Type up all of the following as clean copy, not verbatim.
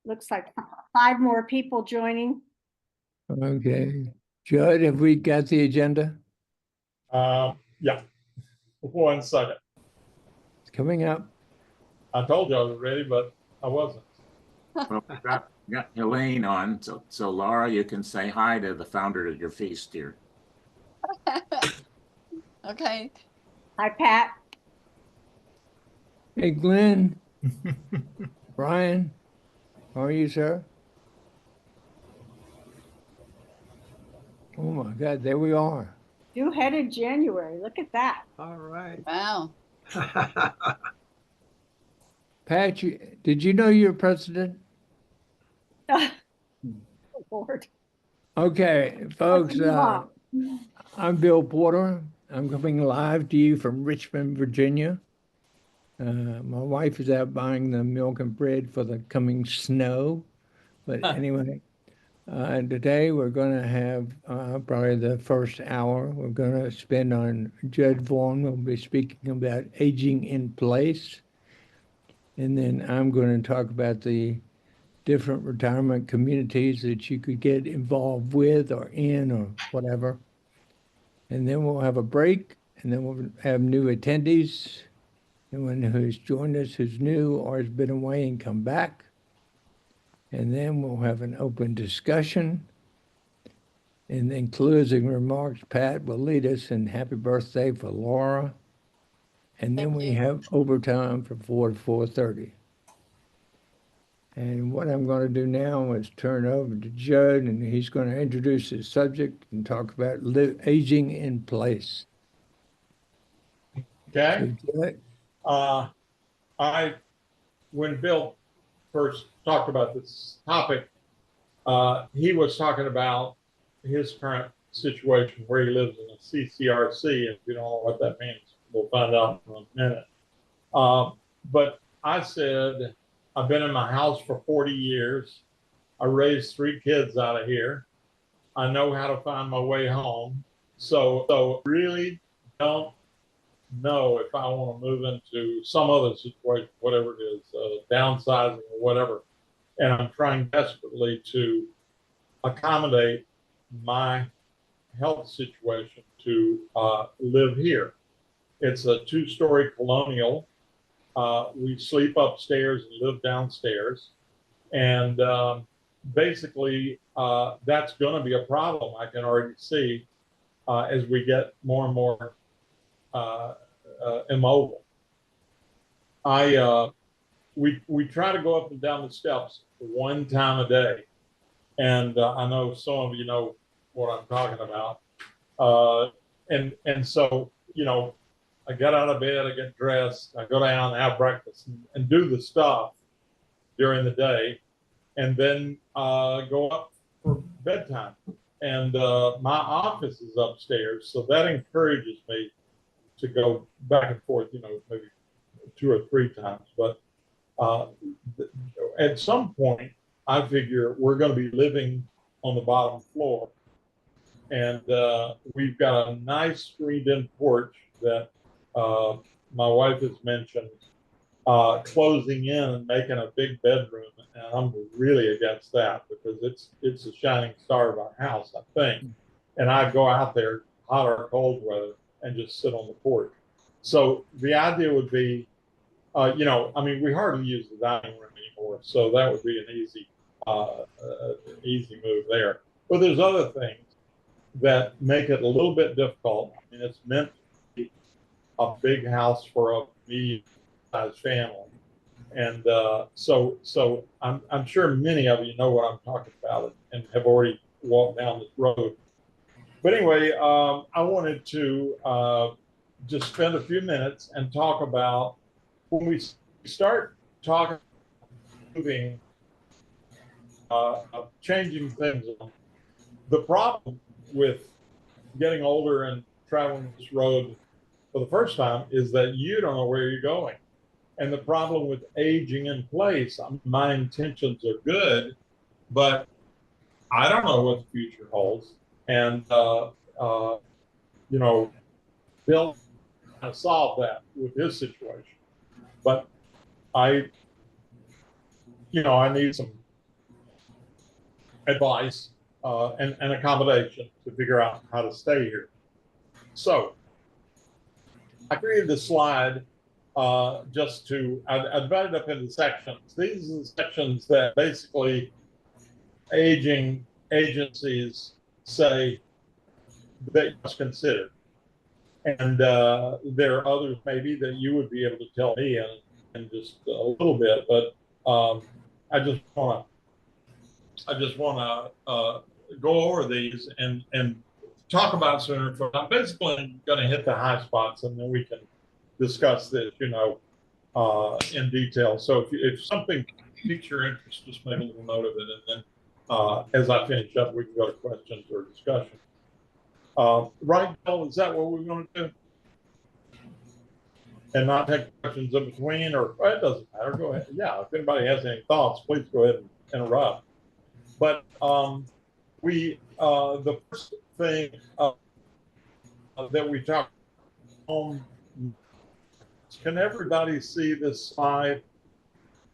Looks like 5 more people joining. Okay. Judd, have we got the agenda? Yeah, 1 second. It's coming up. I told you I was ready, but I wasn't. Well, got Elaine on, so Laura, you can say hi to the founder of your feast here. Okay. Hi, Pat. Hey, Glenn. Brian, how are you, sir? Oh my God, there we are. Two-headed January. Look at that. All right. Wow. Pat, did you know you're president? Oh, Lord. Okay, folks, Let's move on. I'm Bill Porter. I'm coming live to you from Richmond, Virginia. My wife is out buying the milk and bread for the coming snow. But anyway, today we're going to have probably the first hour we're going to spend on Judd Vaughn. Will be speaking about aging in place. And then I'm going to talk about the different retirement communities that you could get involved with or in or whatever. And then we'll have a break, and then we'll have new attendees, anyone who's joined us who's new or has been away and come back. And then we'll have an open discussion. And then closing remarks, Pat will lead us in happy birthday for Laura. And then we have overtime from 4 to 4:30. And what I'm going to do now is turn over to Judd, and he's going to introduce his subject and talk about aging in place. Okay. So, Judd, When Bill first talked about this topic, he was talking about his current situation where he lives in a CCRC. If you don't know what that means, we'll find out in a minute. But I said, I've been in my house for 40 years. I raised 3 kids out of here. I know how to find my way home. So really don't know if I want to move into some other situation, whatever it is, downsizing or whatever. And I'm trying desperately to accommodate my health situation to live here. It's a 2-story colonial. We sleep upstairs and live downstairs. And basically, that's going to be a problem. I can already see as we get more and more immobile. We try to go up and down the steps 1 time a day. And I know some of you know what I'm talking about. And so, you know, I get out of bed, I get dressed, I go down, have breakfast, and do the stuff during the day, and then go up for bedtime. And my office is upstairs, so that encourages me to go back and forth, you know, maybe 2 or 3 times. But at some point, I figure we're going to be living on the bottom floor. And we've got a nice screened-in porch that my wife has mentioned closing in and making a big bedroom, and I'm really against that because it's a shining star of our house, I think. And I go out there, hot or cold weather, and just sit on the porch. So the idea would be, you know, I mean, we hardly use the dining room anymore, so that would be an easy move there. But there's other things that make it a little bit difficult. I mean, it's meant to be a big house for a medium-sized family. And so I'm sure many of you know what I'm talking about and have already walked down this road. But anyway, I wanted to just spend a few minutes and talk about when we start talking moving, changing things. The problem with getting older and traveling this road for the first time is that you don't know where you're going. And the problem with aging in place, my intentions are good, but I don't know what the future holds. And, you know, Bill kind of solved that with his situation. But I need some advice and accommodation to figure out how to stay here. So I created this slide just to, I divided up into sections. These are the sections that basically aging agencies say that you must consider. And there are others maybe that you would be able to tell me in just a little bit, but I just want to go over these and talk about sooner. I'm basically going to hit the high spots, and then we can discuss this, in detail. So if something piques your interest, just make a little note of it, and then as I finish up, we can go to questions or discussion. Right, Bill, is that what we're going to do? And not take questions in between, or it doesn't matter. Go ahead. Yeah, if anybody has any thoughts, please go ahead and interrupt. But the first thing that we talked home. Can everybody see this slide?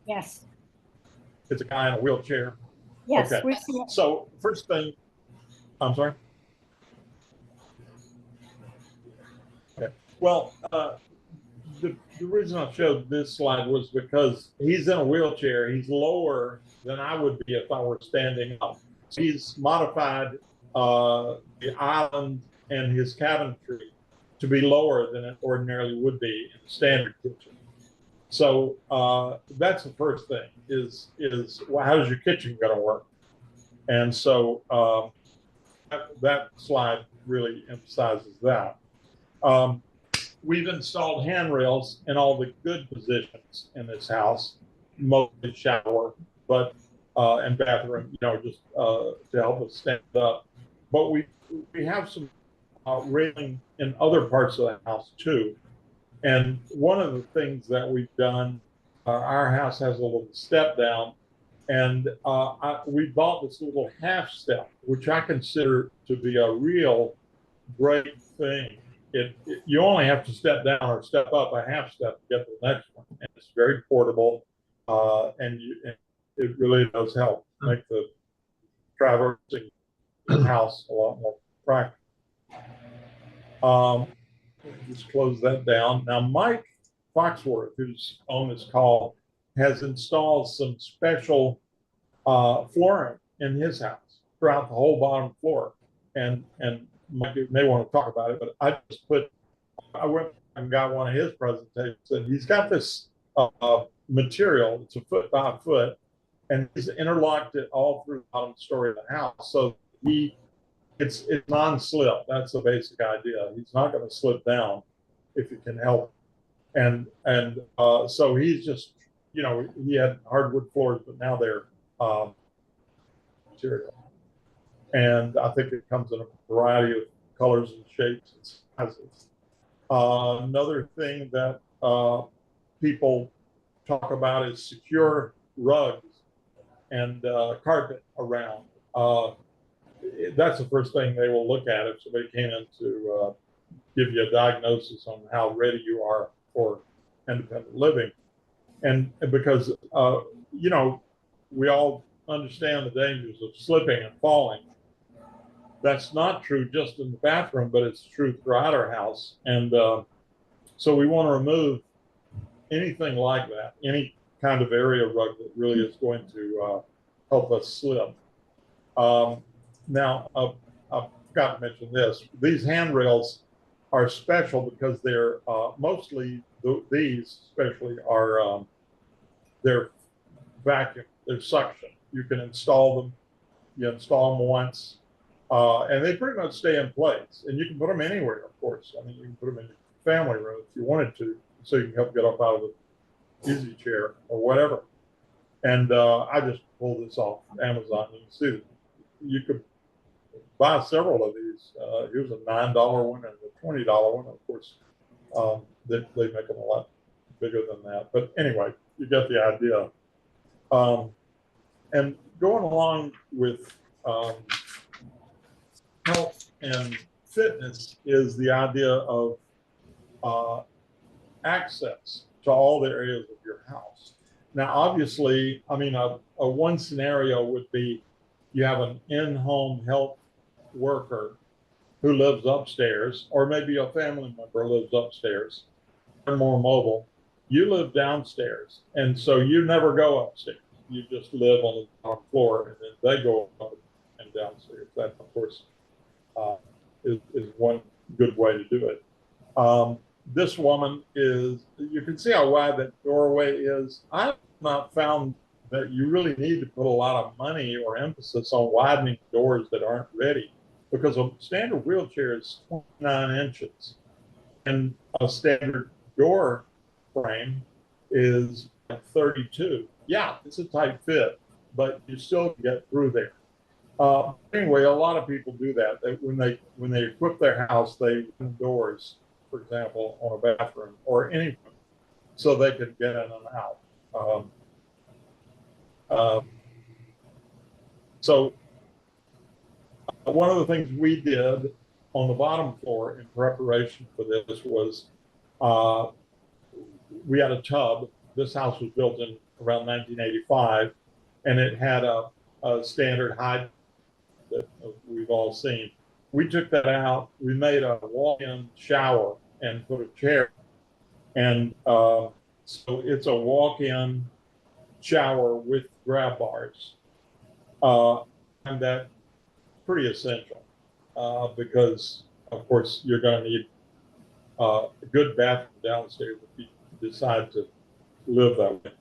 Yes. It's a guy in a wheelchair. Yes, Okay. we see it. So first thing, I'm sorry. Okay. Well, the reason I showed this slide was because he's in a wheelchair. He's lower than I would be if I were standing up. So he's modified the island and his cabinetry to be lower than it ordinarily would be in a standard kitchen. So that's the first thing is well, how's your kitchen going to work? And so that slide really emphasizes that. We've installed handrails in all the good positions in this house, mostly shower, but and bathroom, just to help us stand up. But we have some railing in other parts of the house too. And one of the things that we've done, our house has a little step down, and we bought this little half step, which I consider to be a real great thing. You only have to step down or step up a half step to get to the next one, and it's very portable, and it really does help make the traversing the house a lot more practical. Just close that down. Now, Mike Foxworth, who's on this call, has installed some special flooring in his house throughout the whole bottom floor. And Mike may want to talk about it, but I went and got one of his presentations, and he's got this material. It's a foot by a foot, and he's interlocked it all through the bottom story of the house. So it's non-slip. That's the basic idea. He's not going to slip down if you can help. And so he's just, he had hardwood floors, but now they're material. And I think it comes in a variety of colors and shapes and sizes. Another thing that people talk about is secure rugs and carpet around. That's the first thing they will look at if somebody came in to give you a diagnosis on how ready you are for independent living. And because, we all understand the dangers of slipping and falling. That's not true just in the bathroom, but it's true throughout our house. And so we want to remove anything like that, any kind of area rug that really is going to help us slip. Now, I forgot to mention this. These handrails are special because they're mostly, these especially are, they're vacuum, they're suction. You can install them, you install them once, and they pretty much stay in place. And you can put them anywhere, of course. I mean, you can put them in your family room if you wanted to, so you can help get up out of the easy chair or whatever. And I just pulled this off Amazon. You can see that you could buy several of these. Here's a $9 one and a $20 one. Of course, they make them a lot bigger than that. But anyway, you get the idea. And going along with health and fitness is the idea of access to all the areas of your house. Now, obviously, I mean, a one scenario would be you have an in-home health worker who lives upstairs, or maybe a family member lives upstairs. They're more mobile. You live downstairs, and so you never go upstairs. You just live on the top floor, and then they go up and downstairs. That, of course, is one good way to do it. This woman is, you can see how wide that doorway is. I've not found that you really need to put a lot of money or emphasis on widening doors that aren't ready, because a standard wheelchair is 29 inches and a standard door frame is 32. Yeah, it's a tight fit, but you still get through there. Anyway, a lot of people do that. When they equip their house, they open doors, for example, on a bathroom or anything, so they can get in and out. So one of the things we did on the bottom floor in preparation for this was we had a tub. This house was built in around 1985, and it had a standard hydrant that we've all seen. We took that out. We made a walk-in shower and put a chair. And so it's a walk-in shower with grab bars. And that's pretty essential because, of course, you're going to need a good bathroom downstairs if you decide to live that way.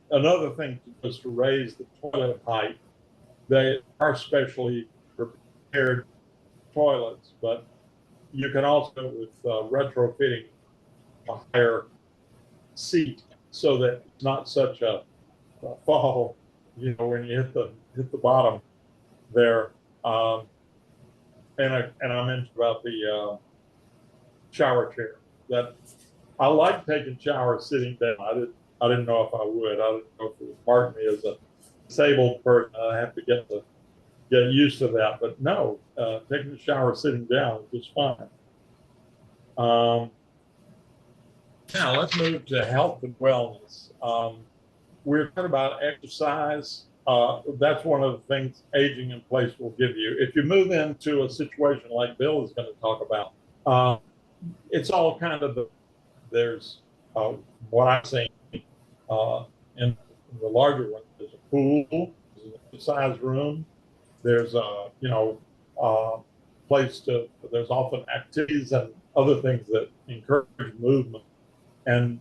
Another thing was to raise the toilet height. They are specially prepared toilets, but you can also, with retrofitting a higher seat so that it's not such a fall, you know, when you hit the bottom there. And I mentioned about the shower chair. That I like taking showers sitting down. I didn't know if I would. I didn't know if it would mark me as a disabled person. I have to get used to that. But no, taking the shower sitting down is just fine. Now let's move to health and wellness. We're talking about exercise. That's one of the things aging in place will give you. If you move into a situation like Bill is going to talk about, it's all kind of there's what I'm saying in the larger one. There's a pool, there's an exercise room, there's a place to. There's often activities and other things that encourage movement, and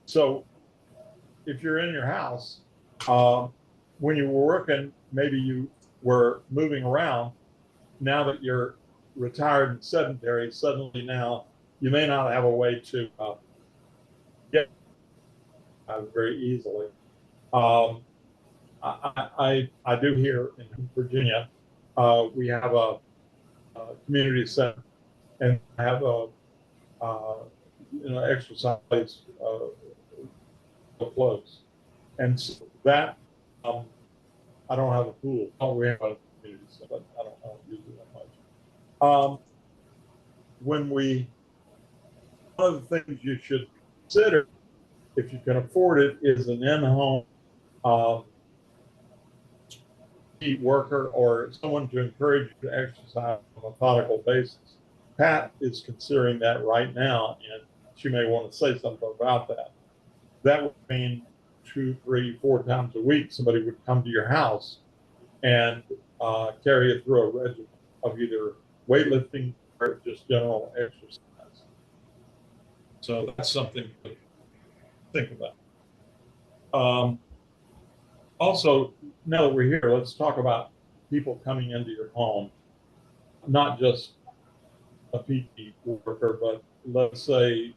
so if you're in your house, when you were working, maybe you were moving around. Now that you're retired and sedentary, suddenly now you may not have a way to get very easily. I do here in Virginia, we have a community center and have a exercise close, and so that I don't have a pool. Oh, we have a community center, but I don't use it that much. One of the things you should consider, if you can afford it, is an in-home worker or someone to encourage you to exercise on a methodical basis. Pat is considering that right now, and she may want to say something about that. That would mean 2, 3, 4 times a week, somebody would come to your house and carry you through a regimen of either weightlifting or just general exercise. So that's something to think about. Also, now that we're here, let's talk about people coming into your home, not just a PT worker, but let's say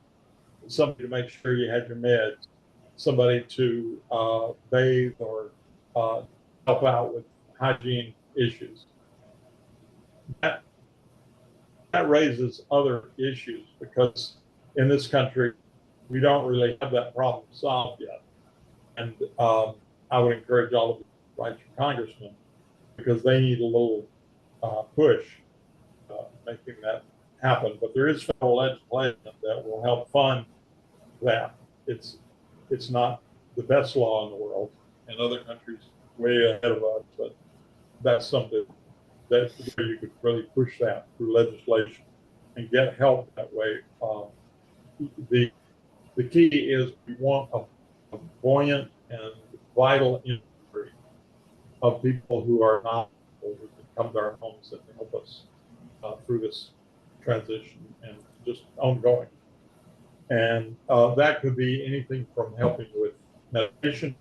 somebody to make sure you had your meds, somebody to bathe or help out with hygiene issues. That raises other issues because in this country, we don't really have that problem solved yet. And I would encourage all of you to write your congressman because they need a little push making that happen. But there is federal legislation that will help fund that. It's not the best law in the world, and other countries way ahead of us, but that's something that where you could really push that through legislation and get help that way. The key is we want a buoyant and vital industry of people who are not able to come to our homes and help us through this transition and just ongoing. And that could be anything from helping with medications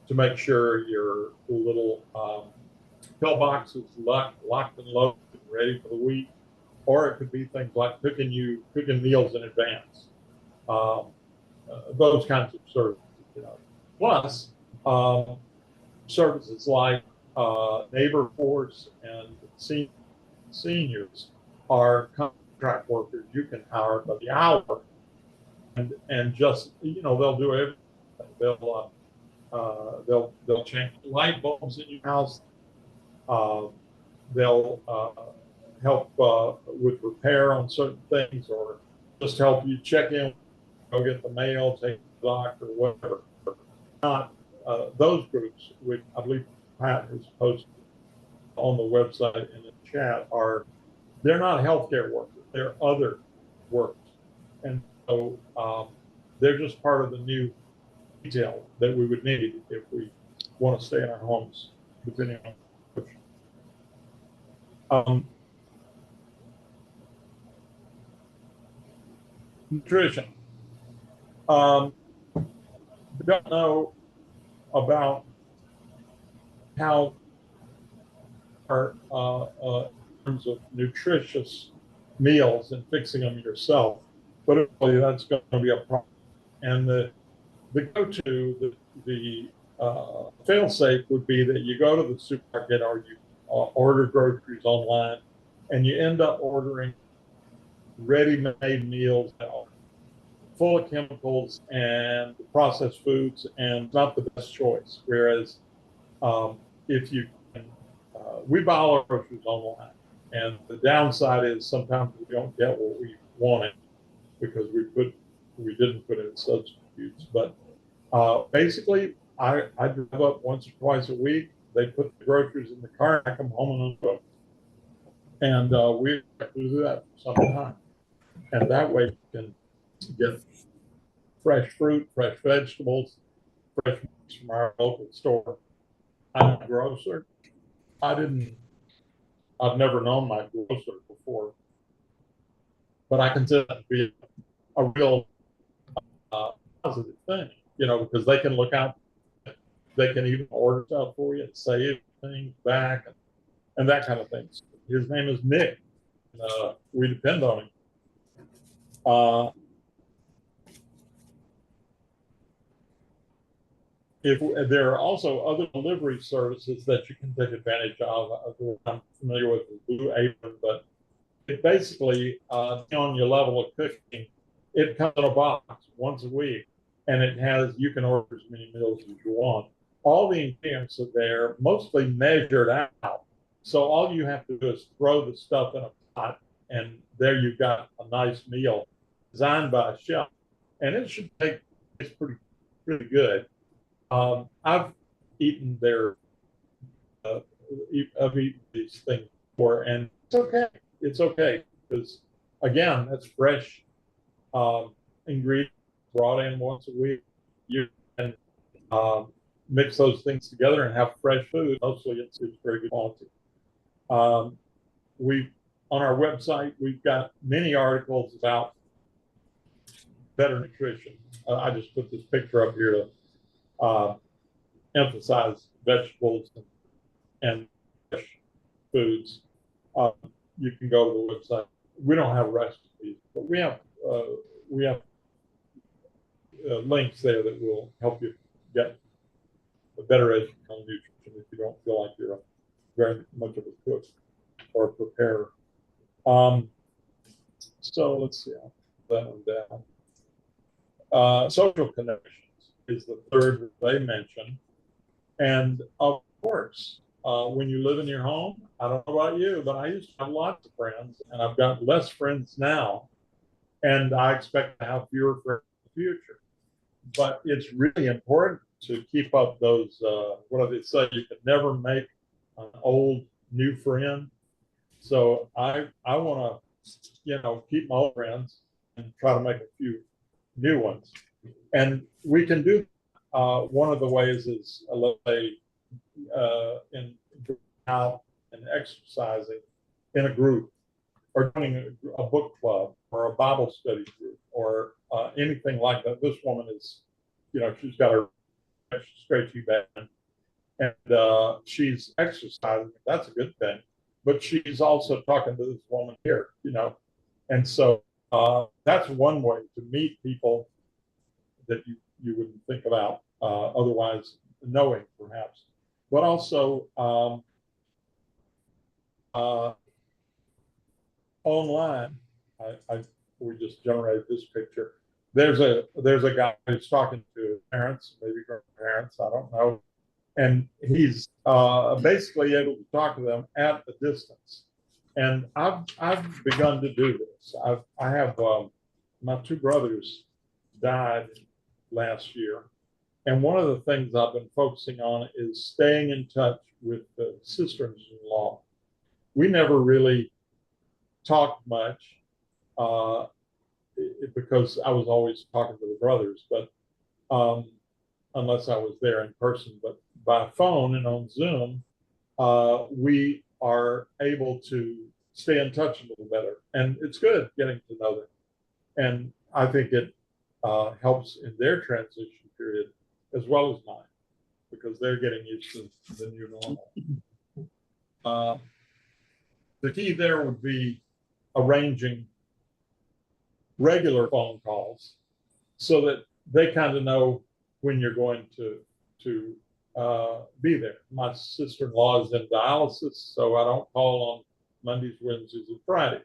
to make sure your little pill box is locked and loaded and ready for the week, or it could be things like cooking meals in advance. Those kinds of services, Plus, services like Neighbor Force and seniors are contract workers you can hire by the hour, and just they'll do everything. They'll change light bulbs in your house. They'll help with repair on certain things, or just help you check in, go get the mail, take the doctor, whatever. Not those groups, which I believe Pat has posted on the website in the chat, they're not healthcare workers, they're other workers. And so they're just part of the new detail that we would need if we want to stay in our homes, depending on nutrition. We don't know about how our in terms of nutritious meals and fixing them yourself, but really that's going to be a problem. And the go-to, the fail-safe would be that you go to the supermarket or you order groceries online, and you end up ordering ready-made meals that are full of chemicals and processed foods, and not the best choice. Whereas if you can, we buy all our groceries online, and the downside is sometimes we don't get what we wanted because we didn't put in substitutes. But basically, I drive up once or twice a week. They put the groceries in the car, and I come home and unload. And we have to do that for some time. And that way you can get fresh fruit, fresh vegetables, fresh meats from our local store. I'm a grocer. I've never known my grocer before, but I consider that to be a real positive thing, because they can look out, they can even order stuff for you and save things back and that kind of thing. His name is Nick. We depend on him. If there are also other delivery services that you can take advantage of, I'm familiar with the Blue Apron, but it basically, on your level of cooking, it comes in a box once a week, and you can order as many meals as you want. All the ingredients are there, mostly measured out. So all you have to do is throw the stuff in a pot, and there you've got a nice meal designed by a chef, and it should taste pretty good. I've eaten I've eaten these things before, and it's okay. It's okay because, again, that's fresh ingredients brought in once a week. You can mix those things together and have fresh food. Mostly, it's very good quality. On our website, we've got many articles about better nutrition. I just put this picture up here to emphasize vegetables and fresh foods. You can go to the website. We don't have recipes, but we have links there that will help you get a better education on nutrition if you don't feel like you're very much of a cook or a preparer. So let's see, I'll put that one down. Social connections is the third that they mention. And of course, when you live in your home, I don't know about you, but I used to have lots of friends, and I've got less friends now, and I expect to have fewer friends in the future. But it's really important to keep up those, what do they say? You can never make an old new friend. So I want to, keep my old friends and try to make a few new ones. And we can do, one of the ways is, let's say, in out and exercising in a group, or joining a book club or a Bible study group, or anything like that. This woman is, she's got her straight to band, and she's exercising. That's a good thing. But she's also talking to this woman here, and so that's one way to meet people that you wouldn't think about otherwise knowing, perhaps. But also online, we just generated this picture. There's a guy who's talking to parents, maybe grandparents, I don't know, and he's basically able to talk to them at a distance. And I've begun to do this. I have my two brothers died last year, and one of the things I've been focusing on is staying in touch with the sisters-in-law. We never really talked much because I was always talking to the brothers, but unless I was there in person. But by phone and on Zoom, we are able to stay in touch a little better, and it's good getting to know them. And I think it helps in their transition period as well as mine, because they're getting used to the new normal. The key there would be arranging regular phone calls so that they kind of know when you're going to be there. My sister-in-law is in dialysis, so I don't call on Mondays, Wednesdays, and Fridays.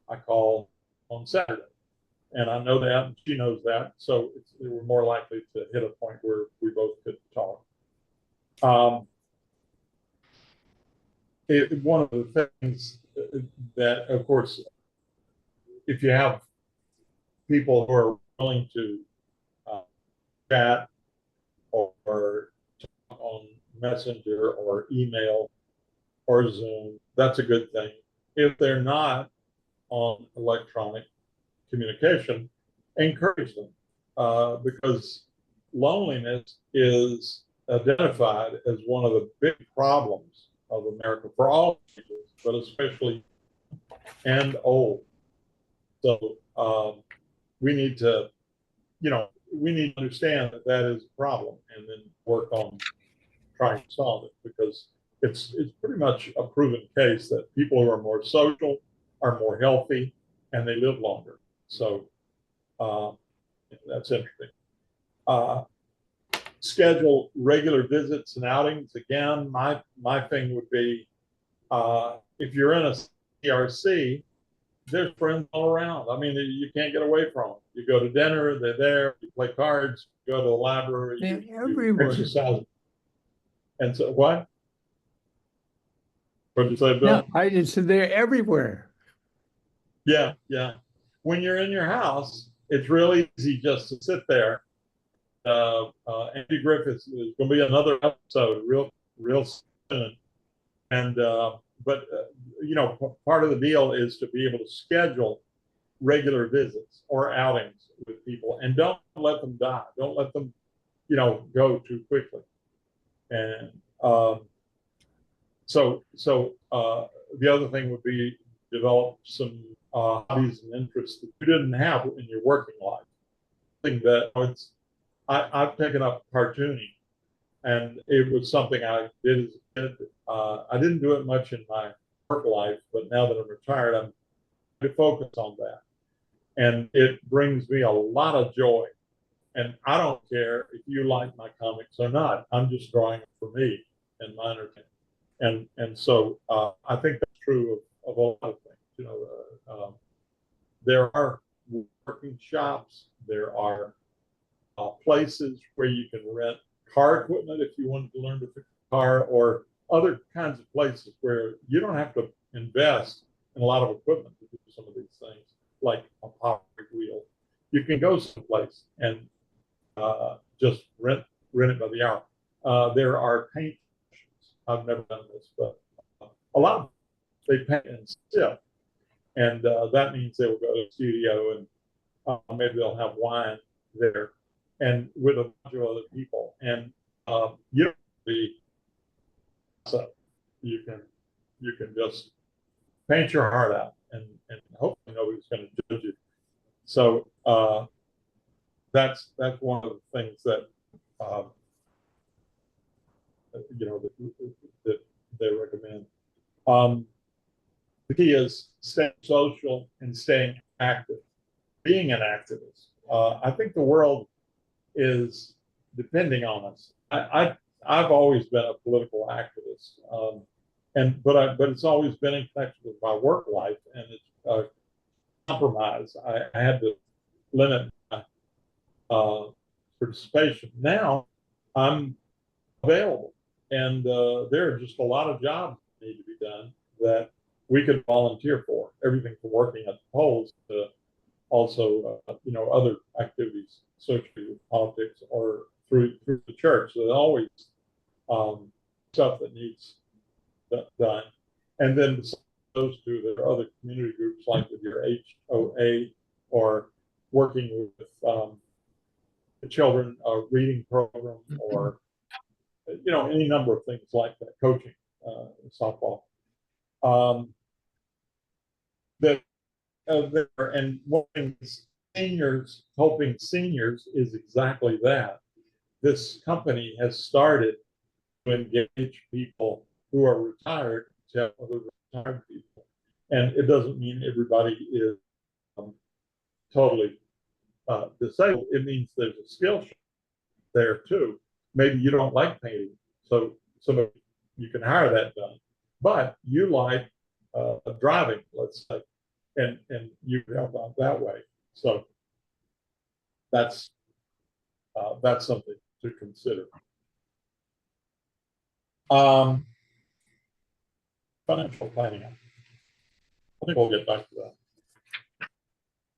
I call on Saturday, and I know that, and she knows that, so we're more likely to hit a point where we both could talk. One of the things that, of course, if you have people who are willing to chat or talk on Messenger or email or Zoom, that's a good thing. If they're not on electronic communication, encourage them, because loneliness is identified as one of the big problems of America for all people, but especially and old. So we need to, we need to understand that that is a problem, and then work on trying to solve it, because it's pretty much a proven case that people who are more social are more healthy and they live longer. So that's interesting. Schedule regular visits and outings. Again, my thing would be, if you're in a CRC, there's friends all around. I mean, you can't get away from them. You go to dinner, they're there. You play cards, you go to the library, you exercise. And so what? What did you say, Bill? No, I just said they're everywhere. Yeah. When you're in your house, it's really easy just to sit there. Andy Griffiths is going to be another episode real soon. And but part of the deal is to be able to schedule regular visits or outings with people, and don't let them die. Don't let them, go too quickly. And so the other thing would be develop some hobbies and interests that you didn't have in your working life. I think that I've taken up cartooning, and it was something I did as a kid. I didn't do it much in my work life, but now that I'm retired, I'm to focus on that. And it brings me a lot of joy. And I don't care if you like my comics or not. I'm just drawing it for me and my entertainment. And so I think that's true of a lot of things. There are working shops. There are places where you can rent car equipment if you wanted to learn to fix a car, or other kinds of places where you don't have to invest in a lot of equipment to do some of these things, like a power wheel. You can go someplace and just rent rent it by the hour. There are paint sessions. I've never done this, but a lot of they paint and sip, and that means they will go to the studio and maybe they'll have wine there, and with a bunch of other people, and you don't be so you can just paint your heart out, and hopefully nobody's going to judge you. So that's one of the things that that they recommend. The key is staying social and staying active, being an activist. I think the world is depending on us. I've always been a political activist, but it's always been in connection with my work life, and it's a compromise. I had to limit my participation. Now I'm available, and there are just a lot of jobs that need to be done that we could volunteer for. Everything from working at the polls to also other activities associated with politics or through the church. So there's always stuff that needs done. And then those two, there are other community groups like with your HOA or working with the children reading program, or any number of things like that, coaching, softball. And helping seniors is exactly that. This company has started to engage people who are retired to help other retired people, and it doesn't mean everybody is totally disabled. It means there's a skill there too. Maybe you don't like painting, so you can hire that done, but you like driving, let's say, and you can help out that way. So that's something to consider. Financial planning. I think we'll get back to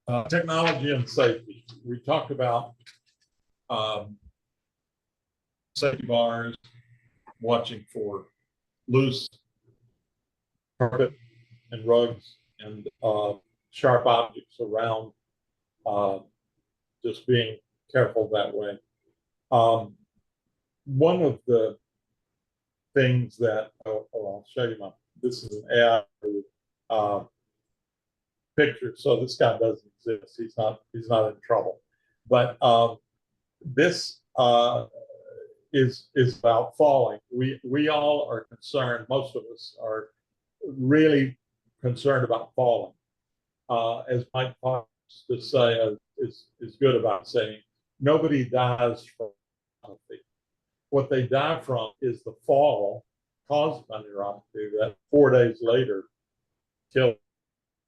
that. Technology and safety. We talked about safety bars, watching for loose carpet and rugs and sharp objects around, just being careful that way. One of the things that, I'll show you this is an AI picture. So this guy doesn't exist. He's not in trouble. But this is about falling. We all are concerned. Most of us are really concerned about falling. As Mike Fox to say is good about saying, nobody dies from neuropathy. What they die from is the fall caused by neuropathy that 4 days later killed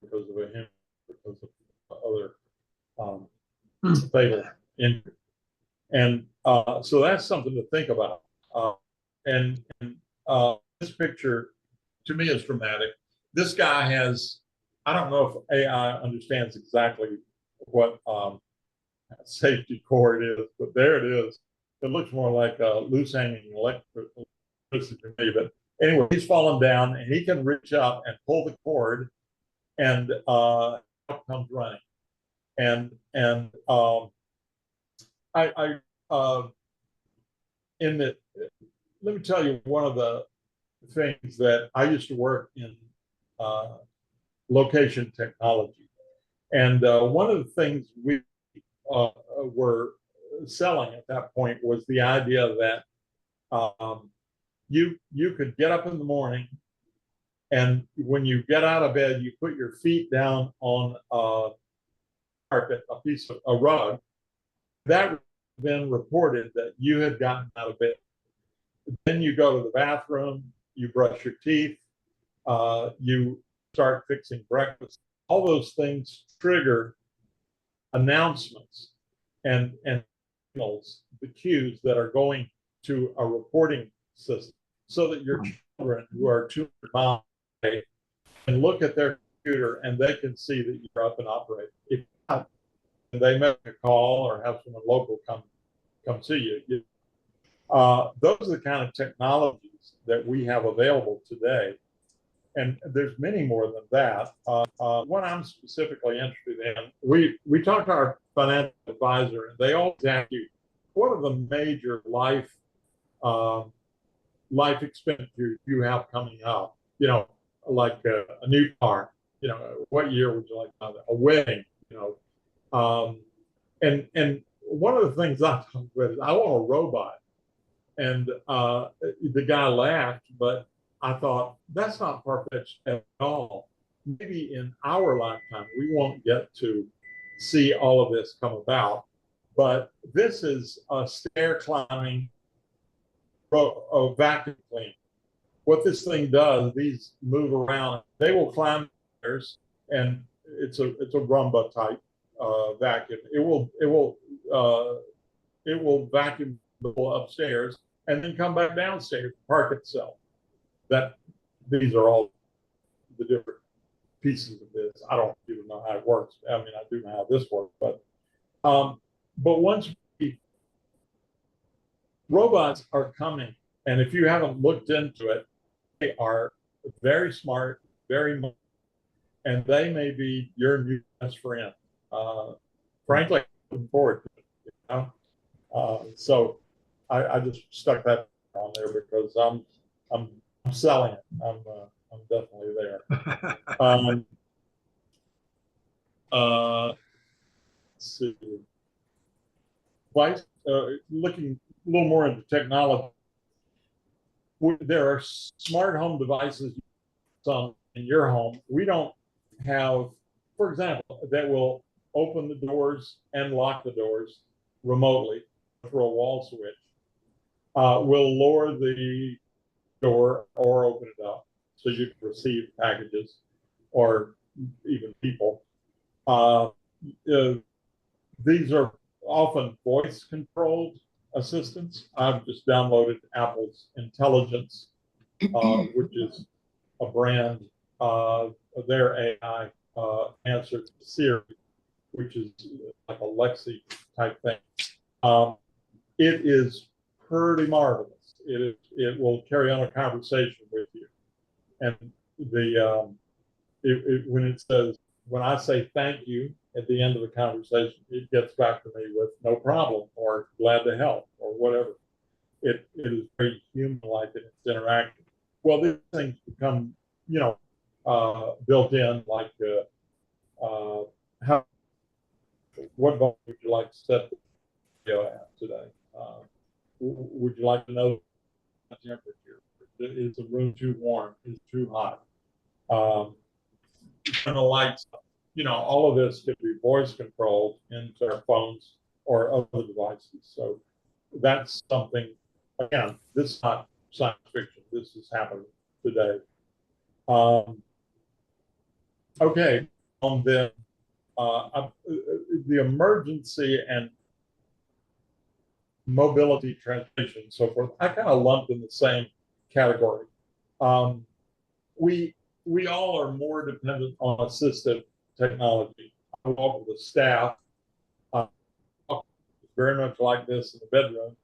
because of a hemorrhage, because of other fatal injury. And so that's something to think about. And this picture, to me, is dramatic. This guy has, I don't know if AI understands exactly what safety cord is, but there it is. It looks more like a loose hanging electricity to me. But anyway, he's fallen down and he can reach up and pull the cord, and out comes running. And let me tell you one of the things that I used to work in location technology, and one of the things we were selling at that point was the idea that you could get up in the morning, and when you get out of bed, you put your feet down on a carpet, a piece of a rug. That then reported that you had gotten out of bed. Then you go to the bathroom, you brush your teeth, you start fixing breakfast. All those things trigger announcements and signals, the cues that are going to a reporting system, so that your children who are 200 miles away can look at their computer and they can see that you're up and operating. If not, they make a call or have someone local come see you. Those are the kind of technologies that we have available today. And there's many more than that. What I'm specifically interested in, we talked to our financial advisor, and they always ask you, what are the major life expenditures you have coming up? You know, like a new car. You know, what year would you like to have a wedding? You know, and one of the things I talked about is I want a robot. And the guy laughed, but I thought that's not far-fetched at all. Maybe in our lifetime, we won't get to see all of this come about, but this is a stair climbing, a vacuum cleaner. What this thing does, these move around. They will climb stairs, and it's a Roomba type vacuum. It will vacuum the upstairs and then come back downstairs, park itself. These are all the different pieces of this. I don't even know how it works. I mean, I do know how this works, but once robots are coming, and if you haven't looked into it, they are very smart, very, and they may be your new best friend. Frankly, looking forward to it. You know? So I just stuck that on there because I'm selling it. I'm definitely there. Let's see. Looking a little more into technology, there are smart home devices in your home. We don't have, for example, that will open the doors and lock the doors remotely through a wall switch. Will lower the door or open it up so you can receive packages or even people. These are often voice controlled assistants. I've just downloaded Apple's Intelligence, which is a brand, their AI answer to Siri, which is like a Lexi type thing. It is pretty marvelous. It will carry on a conversation with you, and when I say thank you at the end of the conversation, it gets back to me with no problem or glad to help or whatever. It is very human-like in its interaction. Well, these things become, built in, like what button would you like to set the video at today? Would you like to know the temperature? Is the room too warm? Is it too hot? And the lights, all of this can be voice controlled into our phones or other devices. So that's something, again, this is not science fiction. This is happening today. Okay, then the emergency and mobility transportation and so forth, I kind of lumped in the same category. We all are more dependent on assistive technology. I walk with the staff, very much like this in the bedroom,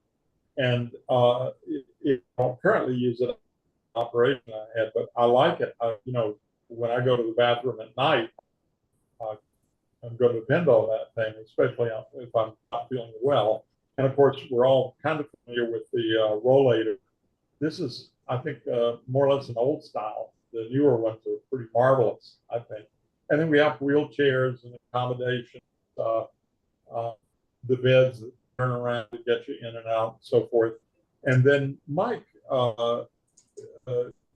and it don't currently use it in operation I had, but I like it. When I go to the bathroom at night, I'm going to depend on that thing, especially if I'm not feeling well. And of course, we're all kind of familiar with the rollator. This is, I think, more or less an old style. The newer ones are pretty marvelous, I think. And then we have wheelchairs and accommodations, the beds that turn around to get you in and out, and so forth. And then Mike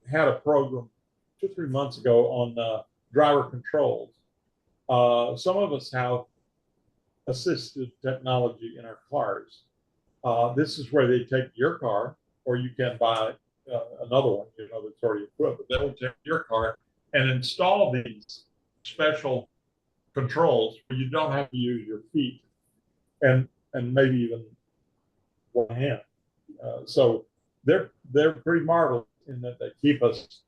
had a program 2 or 3 months ago on driver controls. Some of us have assistive technology in our cars. This is where they take your car, or you can buy another one, that's already equipped. But they will take your car and install these special controls where you don't have to use your feet and maybe even one hand. So they're pretty marvelous in that they keep us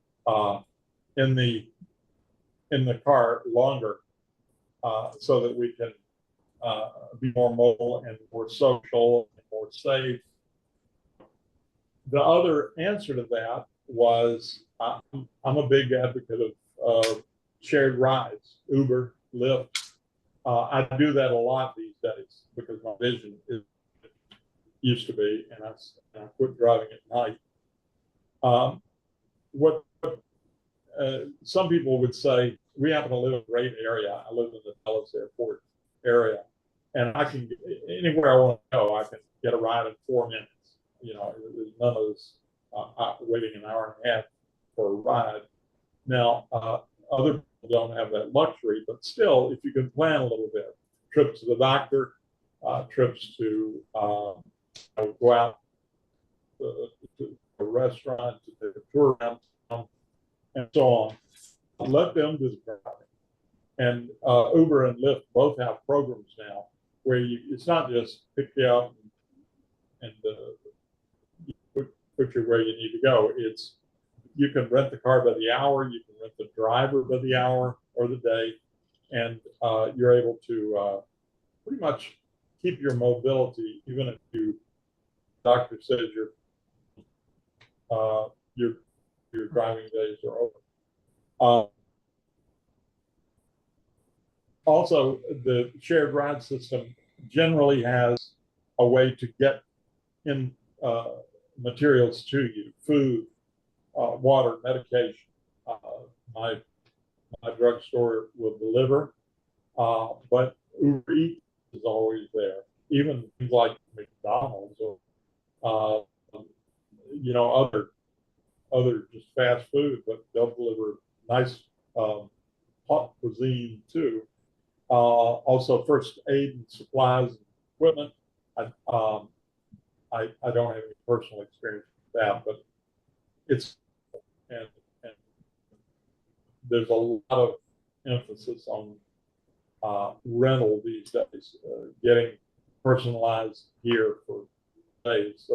in the car longer, so that we can be more mobile and more social and more safe. The other answer to that was I'm a big advocate of shared rides, Uber, Lyft. I do that a lot these days because my vision used to be, and I quit driving at night. What some people would say, we happen to live in a great area. I live in the Dallas airport area, and I can anywhere I want to go. I can get a ride in 4 minutes. You know, there's none of this waiting an hour and a half for a ride. Now, other people don't have that luxury, but still, if you can plan a little bit, trips to the doctor, trips to go out to a restaurant, to take a tour around town, and so on. Let them do the driving. And Uber and Lyft both have programs now where it's not just pick you up and put you where you need to go. It's you can rent the car by the hour, you can rent the driver by the hour or the day, and you're able to pretty much keep your mobility even if the doctor says your driving days are over. Also, the shared ride system generally has a way to get in materials to you, food, water, medication. My drugstore will deliver, but Uber Eats is always there. Even things like McDonald's or other just fast food, but they'll deliver nice hot cuisine too. Also, first aid and supplies and equipment. I don't have any personal experience with that, but it's and there's a lot of emphasis on rental these days, getting personalized gear for days,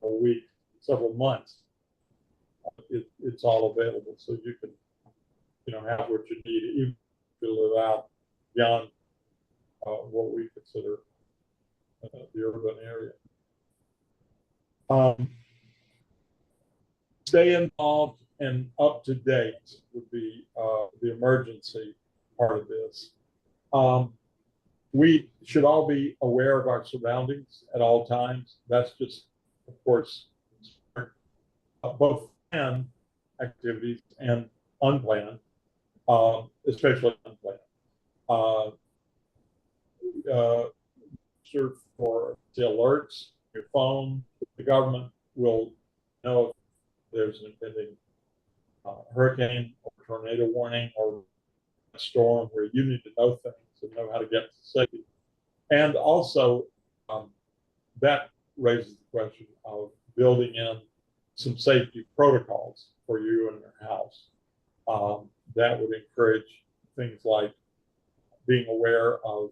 a week, several months. It's all available, so you can have what you need, even if you live out beyond what we consider the urban area. Stay involved and up to date would be the emergency part of this. We should all be aware of our surroundings at all times. That's just, of course, both planned activities and unplanned, especially unplanned. Search for the alerts, your phone. The government will know if there's an impending hurricane or tornado warning or a storm where you need to know things and know how to get to safety. And also, that raises the question of building in some safety protocols for you and your house. That would encourage things like being aware of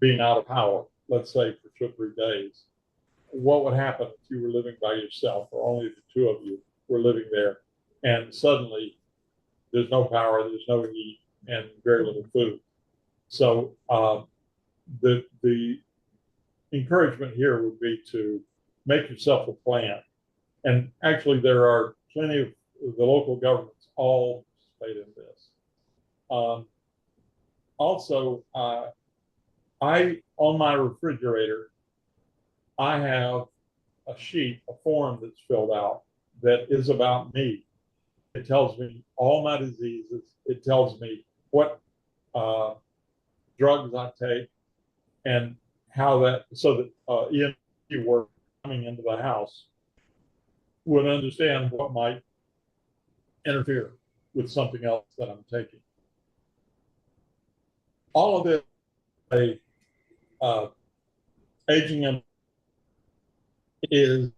being out of power, let's say for 2 or 3 days. What would happen if you were living by yourself or only the two of you were living there and suddenly there's no power, there's no heat, and very little food? So the encouragement here would be to make yourself a plan. And actually, there are plenty of the local governments all participate in this. Also, on my refrigerator, I have a sheet, a form that's filled out that is about me. It tells me all my diseases. It tells me what drugs I take and how that, so that EMT work coming into the house would understand what might interfere with something else that I'm taking. All of it, aging in is,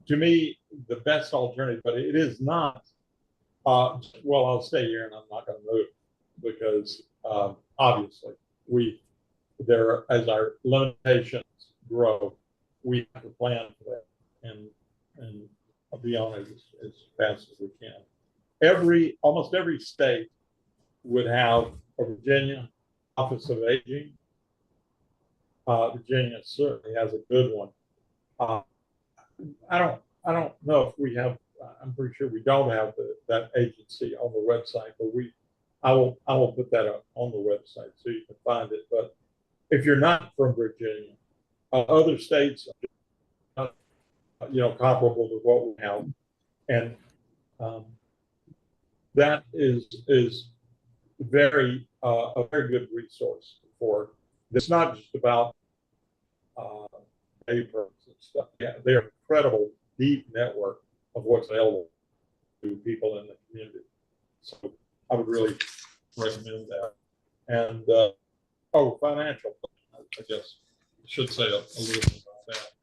to me, the best alternative, but it is not, well, I'll stay here and I'm not going to move because obviously as our limitations grow, we have to plan for that and be on it as fast as we can. Almost every state would have a Virginia Office of Aging. Virginia certainly has a good one. Uh, I don't know if we have, I'm pretty sure we don't have that agency on the website, but I will put that up on the website so you can find it. But if you're not from Virginia, other states, comparable to what we have, and that is very a very good resource for. It's not just about papers and stuff. Yeah, they're an incredible deep network of what's available to people in the community. So I would really recommend that. And financial, I guess I should say a little bit about that.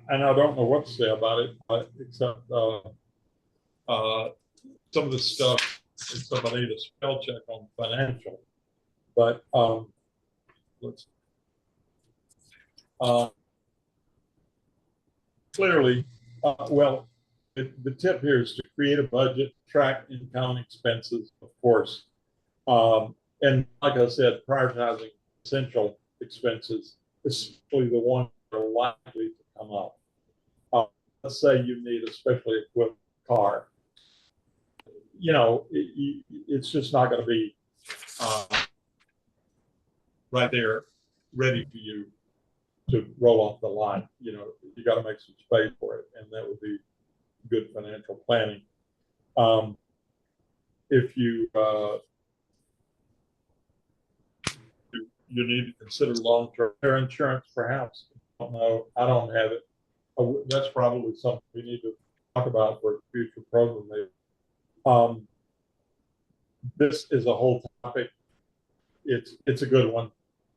And I don't know what to say about it, except some of the stuff, except I need a spell check on financial. But let's clearly, the tip here is to create a budget, track income and expenses, of course. And like I said, prioritizing essential expenses, especially the ones that are likely to come up. Let's say you need a specially equipped car. It's just not going to be right there ready for you to roll off the line. You got to make some space for it, and that would be good financial planning. If you need to consider long-term care insurance, perhaps. I don't know. I don't have it. That's probably something we need to talk about for a future program. This is a whole topic. It's a good one.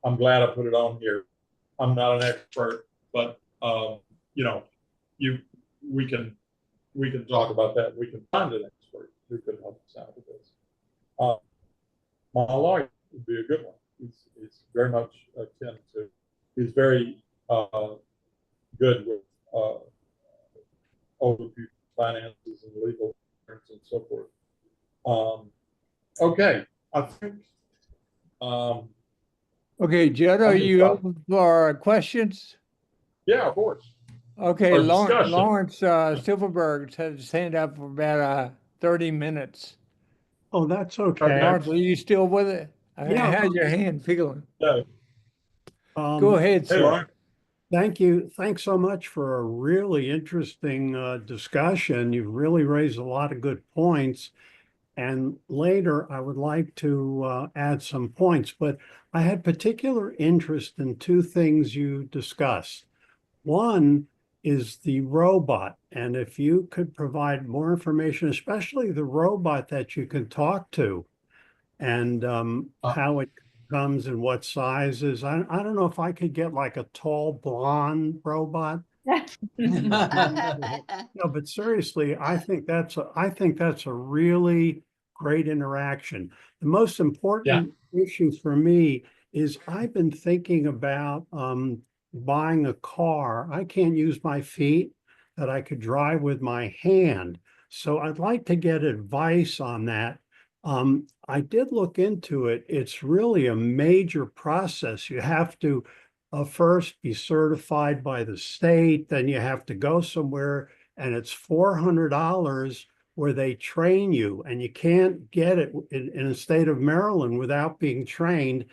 I'm glad I put it on here. I'm not an expert, but we can talk about that. We can find an expert who can help us out with this. My lawyer would be a good one. He's very much akin to. He's very good with older people's finances and legal terms and so forth. Okay, I think. Okay, Judd, are you open for questions? Yeah, of course. Okay, Or Lawrence Silverberg has his hand up for about 30 minutes. Oh, that's okay. Lawrence, are you still with it? Yeah. How's your hand feeling? Yeah. Go ahead, Hey, sir. Ryan. Thank you. Thanks so much for a really interesting discussion. You've really raised a lot of good points. And later, I would like to add some points, but I had particular interest in two things you discussed. One is the robot. And if you could provide more information, especially the robot that you can talk to and how it comes and what sizes. I don't know if I could get like a tall blonde robot. No, but seriously, I think that's a really great interaction. The most important issue for me is I've been thinking about buying a car. I can't use my feet that I could drive with my hand. So I'd like to get advice on that. I did look into it. It's really a major process. You have to first be certified by the state, then you have to go somewhere, and it's $400 where they train you, and you can't get it in the state of Maryland without being trained.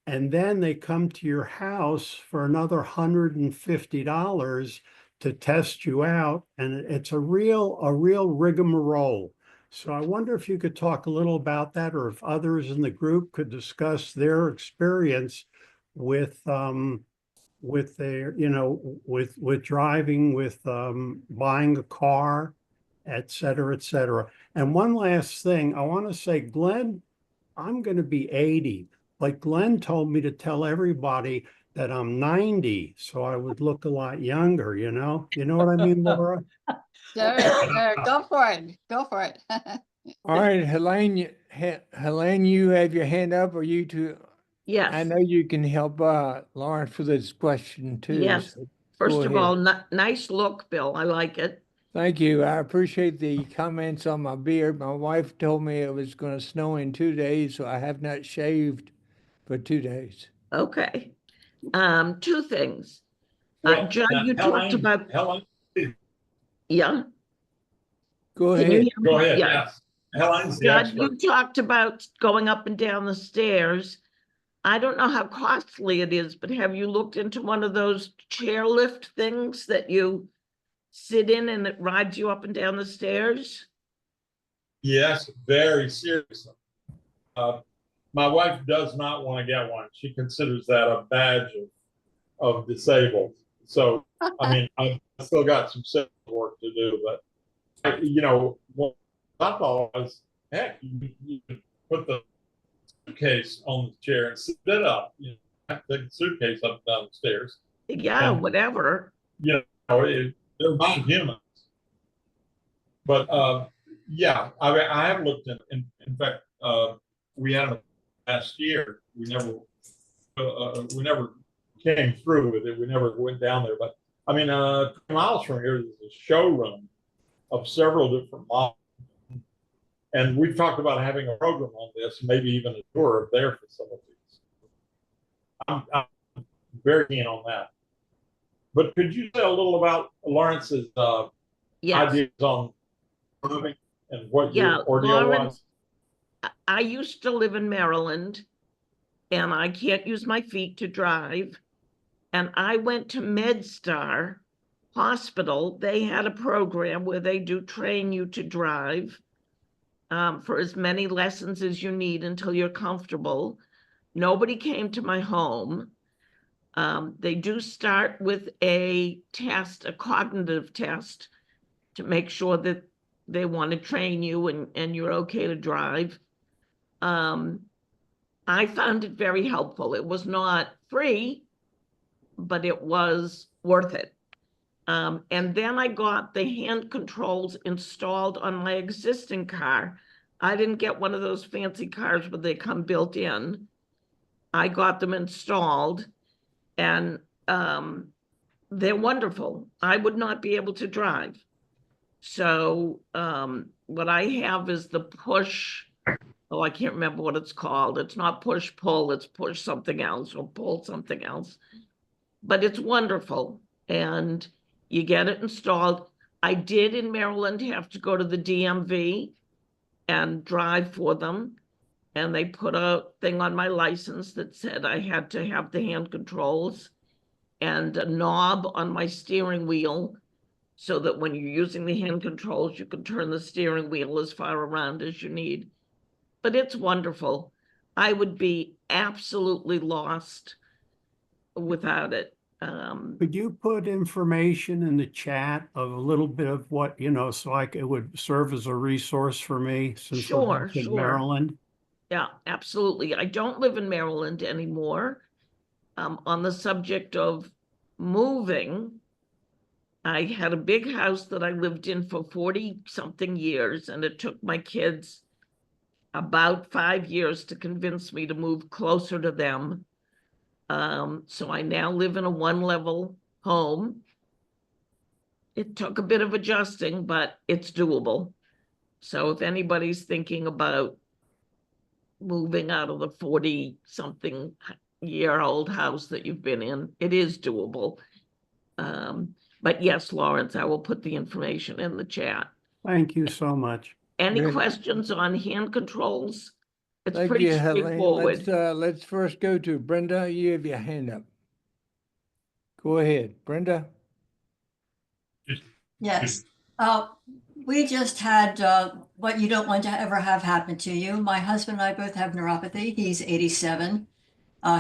And then they come to your house for another $150 to test you out, and it's a real rigmarole. So I wonder if you could talk a little about that, or if others in the group could discuss their experience with their, with driving, with buying a car, et cetera, et cetera. And one last thing, I want to say, Glenn, I'm going to be 80, but Glenn told me to tell everybody that I'm 90, so I would look a lot younger, you know what I mean, Laura? Sure, go for it. Go for it. All right, Helene, you have your hand up, or you two? Yes. I know you can help Lawrence with this question too. Yes. So First go of ahead. all, nice look, Bill. I like it. Thank you. I appreciate the comments on my beard. My wife told me it was going to snow in 2 days, so I have not shaved for 2 days. Okay. Two things. John, now, you talked about, Helen, yeah, Go can you ahead. hear me? go ahead, Yeah. yes. Helen's the John, expert. you talked about going up and down the stairs. I don't know how costly it is, but have you looked into one of those chairlift things that you sit in and it rides you up and down the stairs? Yes, very seriously. My wife does not want to get one. She considers that a badge of disabled. So, I mean, I've still got some civil work to do, but you know, what I thought was, heck, you could put the suitcase on the chair and sit it up. You know, take the suitcase up and down the stairs. Yeah, And, whatever. you know, they're not humans. But yeah, I have looked in fact, we had it last year. We never came through with it. We never went down there. But I mean, 2 miles from here, there's a showroom of several different models. And we've talked about having a program on this, maybe even a tour of their facilities. I'm very keen on that. But could you say a little about Lawrence's Yes. ideas on moving and what Yeah, your ordeal Lawrence, was? I used to live in Maryland and I can't use my feet to drive. And I went to MedStar Hospital. They had a program where they do train you to drive for as many lessons as you need until you're comfortable. Nobody came to my home. They do start with a test, a cognitive test, to make sure that they want to train you and you're okay to drive. I found it very helpful. It was not free, but it was worth it. And then I got the hand controls installed on my existing car. I didn't get one of those fancy cars where they come built in. I got them installed and they're wonderful. I would not be able to drive. So what I have is the push, oh, I can't remember what it's called. It's not push pull, it's push something else or pull something else. But it's wonderful and you get it installed. I did in Maryland have to go to the DMV and drive for them. And they put a thing on my license that said I had to have the hand controls and a knob on my steering wheel so that when you're using the hand controls, you can turn the steering wheel as far around as you need. But it's wonderful. I would be absolutely lost without it. Could you put information in the chat of a little bit of what, you know, so it would serve as a resource for me since we're Sure, back in sure. Maryland? Yeah, absolutely. I don't live in Maryland anymore. On the subject of moving, I had a big house that I lived in for 40 something years, and it took my kids about 5 years to convince me to move closer to them. So I now live in a 1-level home. It took a bit of adjusting, but it's doable. So if anybody's thinking about moving out of the 40 something year old house that you've been in, it is doable. But yes, Lawrence, I will put the information in the chat. Thank you so much. Any Good. questions on hand controls? It's Thank pretty you, Helene. straightforward. Let's first go to Brenda. You have your hand up. Go ahead, Brenda. Yes. We just had what you don't want to ever have happen to you. My husband and I both have neuropathy. He's 87.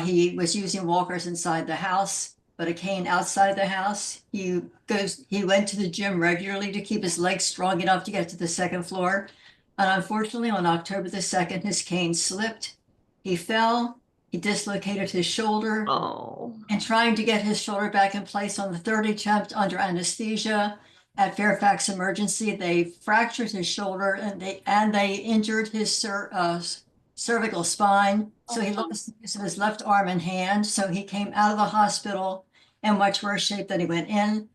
He was using walkers inside the house, but a cane outside the house. He went to the gym regularly to keep his legs strong enough to get to the 2nd floor. And unfortunately, on October the 2nd, his cane slipped. He fell. He dislocated his shoulder. Oh, And trying to get his shoulder back in place on the 3rd attempt under anesthesia at Fairfax Emergency, they fractured his shoulder and they injured his cervical spine. So he lost the use of his left arm and hand. So he came out of the hospital in much worse shape than he went in.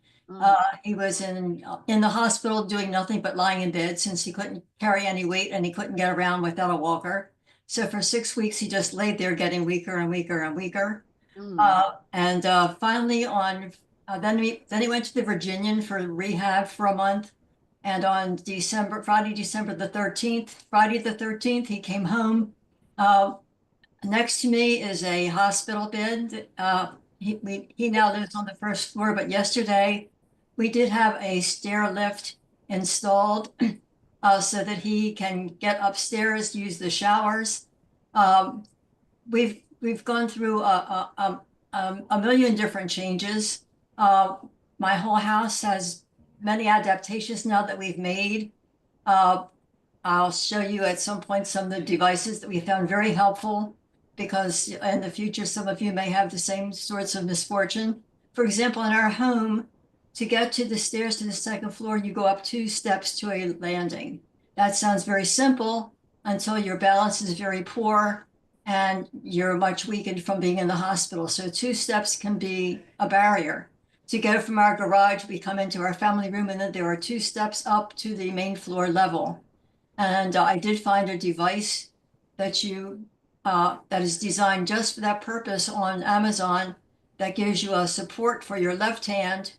He was in the hospital doing nothing but lying in bed since he couldn't carry any weight and he couldn't get around without a walker. So for 6 weeks, he just laid there getting weaker and weaker and weaker. And finally on Then he went to the Virginian for rehab for a month. And on Friday the 13th, he came home. Next to me is a hospital bed. He now lives on the first floor, but yesterday we did have a stair lift installed so that he can get upstairs, use the showers. We've gone through a million different changes. My whole house has many adaptations now that we've made. I'll show you at some point some of the devices that we found very helpful, because in the future, some of you may have the same sorts of misfortune. For example, in our home, to get to the stairs to the second floor, you go up 2 steps to a landing. That sounds very simple until your balance is very poor and you're much weakened from being in the hospital. So 2 steps can be a barrier. To go from our garage, we come into our family room, and then there are 2 steps up to the main floor level. And I did find a device that that is designed just for that purpose on Amazon, that gives you a support for your left hand,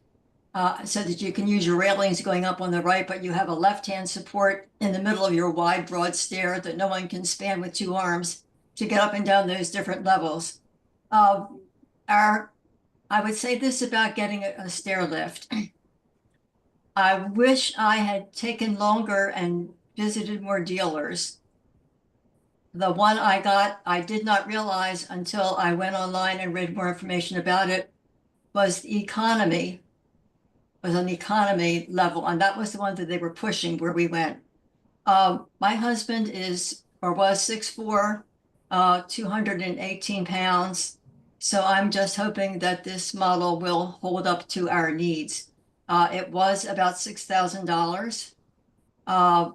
so that you can use your railings going up on the right, but you have a left hand support in the middle of your wide, broad stair that no one can span with 2 arms to get up and down those different levels. I would say this about getting a stair lift. I wish I had taken longer and visited more dealers. The one I got, I did not realize until I went online and read more information about it, was an economy level, and that was the one that they were pushing where we went. My husband was 6'4", 218 pounds. So I'm just hoping that this model will hold up to our needs. It was about $6,000.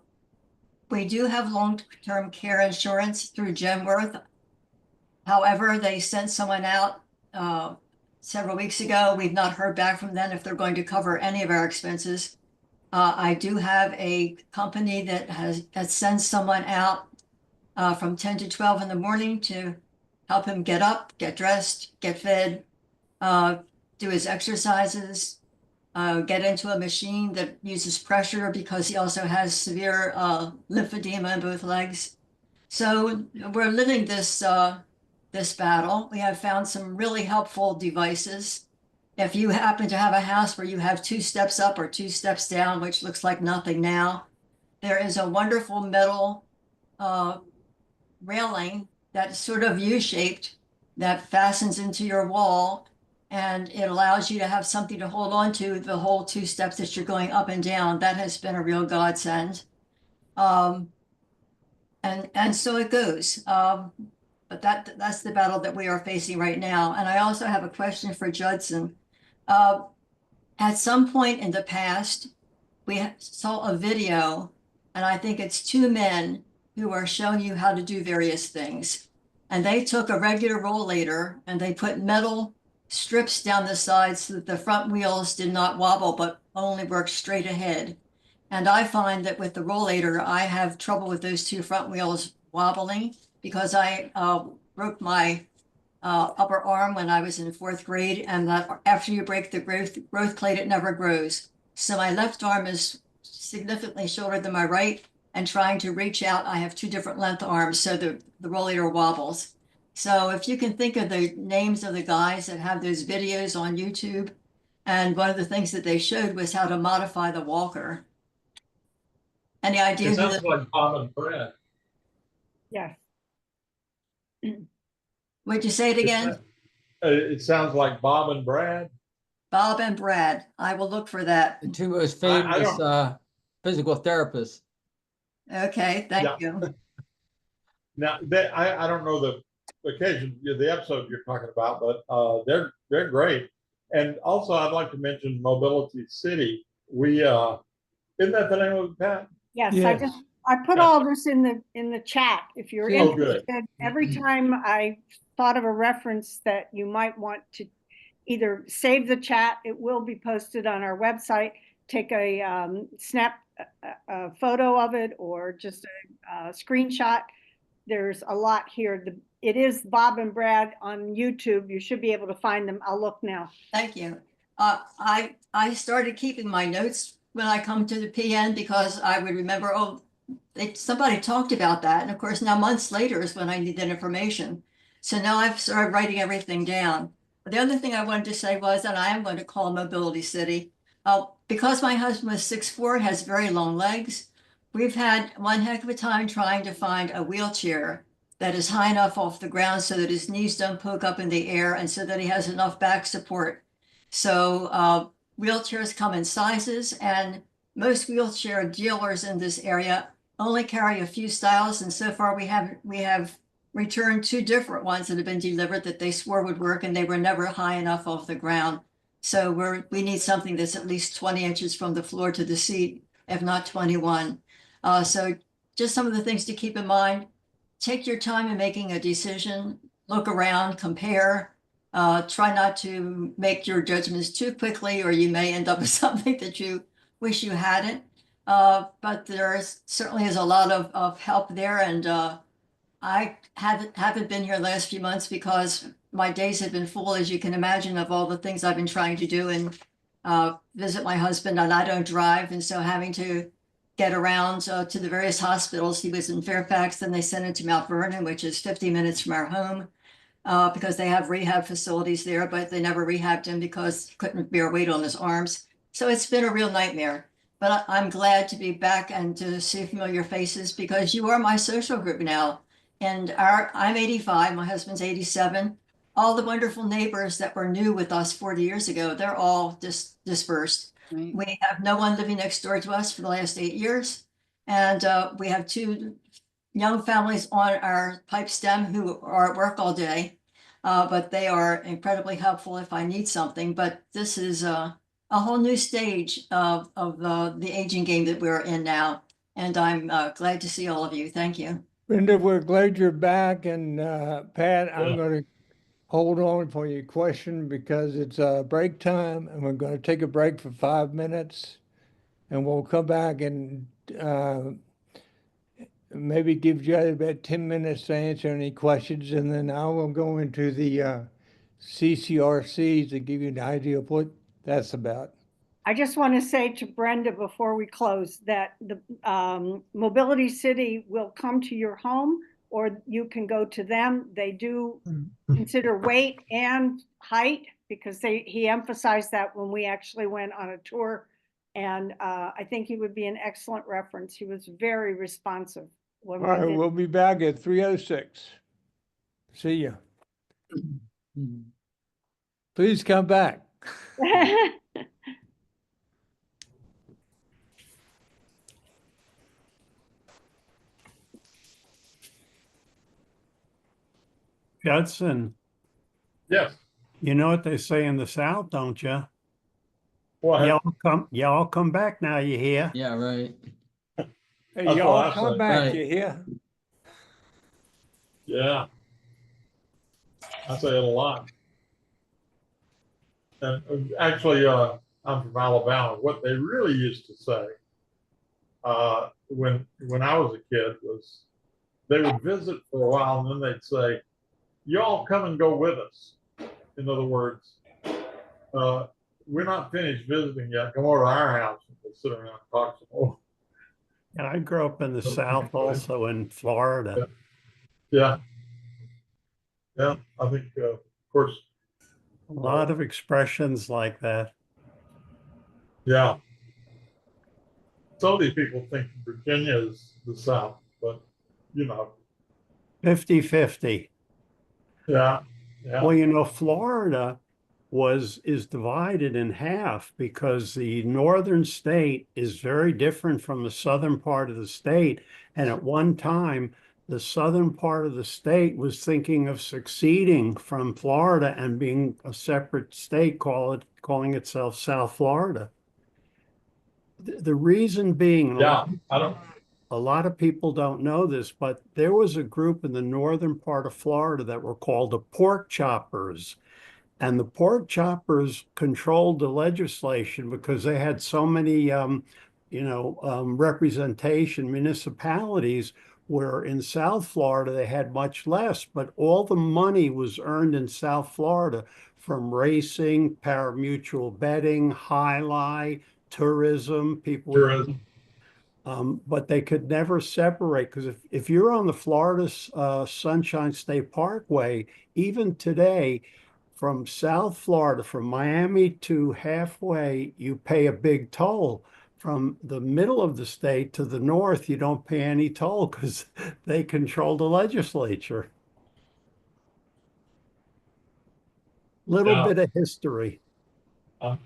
We do have long-term care insurance through Genworth. However, they sent someone out several weeks ago. We've not heard back from them if they're going to cover any of our expenses. I do have a company that sends someone out from 10 to 12 in the morning to help him get up, get dressed, get fed, do his exercises, get into a machine that uses pressure, because he also has severe lymphedema in both legs. So we're living this battle. We have found some really helpful devices. If you happen to have a house where you have 2 steps up or 2 steps down, which looks like nothing now, there is a wonderful metal railing that's sort of U-shaped that fastens into your wall, and it allows you to have something to hold on to the whole 2 steps that you're going up and down. That has been a real godsend. And so it goes. But that's the battle that we are facing right now. And I also have a question for Judson. At some point in the past, we saw a video, and I think it's 2 men who are showing you how to do various things. And they took a regular rollator and they put metal strips down the sides so that the front wheels did not wobble, but only worked straight ahead. And I find that with the rollator, I have trouble with those 2 front wheels wobbling, because I broke my upper arm when I was in 4th grade, and that after you break the growth plate, it never grows. So my left arm is significantly shorter than my right, and trying to reach out, I have 2 different length arms, so the rollator wobbles. So if you can think of the names of the guys that have those videos on YouTube, and one of the things that they showed was how to modify the walker. Any idea? It sounds like Bob and Brad. Yes. Would you say it again? It sounds like Bob and Brad. Bob and Brad. I will look for that. The 2 most I famous physical therapists. Okay, thank you. Now, I don't know the episode you're talking about, but they're great. And also, I'd like to mention Mobility City. Isn't that the name of it, Pat? Yes, Yes. I put all this in the chat. If you're Oh, good. interested, every time I thought of a reference that you might want to either save the chat, it will be posted on our website. Take a snap a photo of it, or just a screenshot. There's a lot here. It is Bob and Brad on YouTube. You should be able to find them. I'll look now. Thank you. I started keeping my notes when I come to the PN because I would remember, oh, somebody talked about that. And of course, now months later is when I need that information. So now I've started writing everything down. The other thing I wanted to say was that I am going to call Mobility City. Because my husband was 6'4", has very long legs. We've had one heck of a time trying to find a wheelchair that is high enough off the ground so that his knees don't poke up in the air and so that he has enough back support. So wheelchairs come in sizes, and most wheelchair dealers in this area only carry a few styles. And so far we have returned 2 different ones that have been delivered that they swore would work, and they were never high enough off the ground. So we need something that's at least 20 inches from the floor to the seat, if not 21. So just some of the things to keep in mind. Take your time in making a decision, look around, compare. Try not to make your judgments too quickly, or you may end up with something that you wish you hadn't. But certainly is a lot of help there. And I haven't been here the last few months because my days have been full, as you can imagine, of all the things I've been trying to do and visit my husband, and I don't drive. And so having to get around to the various hospitals. He was in Fairfax, then they sent him to Mount Vernon, which is 50 minutes from our home, because they have rehab facilities there, but they never rehabbed him because he couldn't bear weight on his arms. So it's been a real nightmare. But I'm glad to be back and to see familiar faces because you are my social group now. And I'm 85, my husband's 87. All the wonderful neighbors that were new with us 40 years ago, they're all dispersed. Right. We have no one living next door to us for the last 8 years. And we have 2 young families on our pipe stem who are at work all day. But they are incredibly helpful if I need something. But this is a whole new stage of the aging game that we're in now. And I'm glad to see all of you. Thank you. Brenda, we're glad you're back. And Pat, I'm going to hold on for your question because it's break time and we're going to take a break for 5 minutes and we'll come back and maybe give you about 10 minutes to answer any questions, and then I will go into the CCRCs to give you an idea of what that's about. I just want to say to Brenda before we close that the Mobility City will come to your home, or you can go to them. They do consider weight and height because he emphasized that when we actually went on a tour. And I think he would be an excellent reference. He was very responsive. All right, we'll be back at 3:06. See ya. Please come back. Judson, Yes. you know what they say in the South, don't you? What? Y'all come back now, you hear? Yeah, right. Hey, That's what y'all I come say. back, Right. you hear? Yeah. I say it a lot. And actually, I'm from Alabama. What they really used to say when I was a kid was they would visit for a while and then they'd say, "Y'all come and go with us." In other words, we're not finished visiting yet. Come over to our house and we'll sit around and talk some more. And I grew up in the South, also in Florida. Yeah. Yeah. I think, of course, A lot of expressions like that. yeah. Some of these people think Virginia is the South, but you know, 50-50. yeah. Yeah. Well, you know, Florida is divided in half because the northern state is very different from the southern part of the state. And at one time, the southern part of the state was thinking of seceding from Florida and being a separate state, calling itself South Florida. The reason being, Yeah. I don't. a lot of people don't know this, but there was a group in the northern part of Florida that were called the pork choppers. And the pork choppers controlled the legislation because they had so many, representation municipalities where in South Florida they had much less, but all the money was earned in South Florida from racing, pari-mutuel betting, highlight, tourism, people. Tourism. But they could never separate, because if you're on the Florida Sunshine State Parkway, even today, from South Florida, from Miami to halfway, you pay a big toll. From the middle of the state to the north, you don't pay any toll because they control the legislature. Little Yeah. bit of history. I'm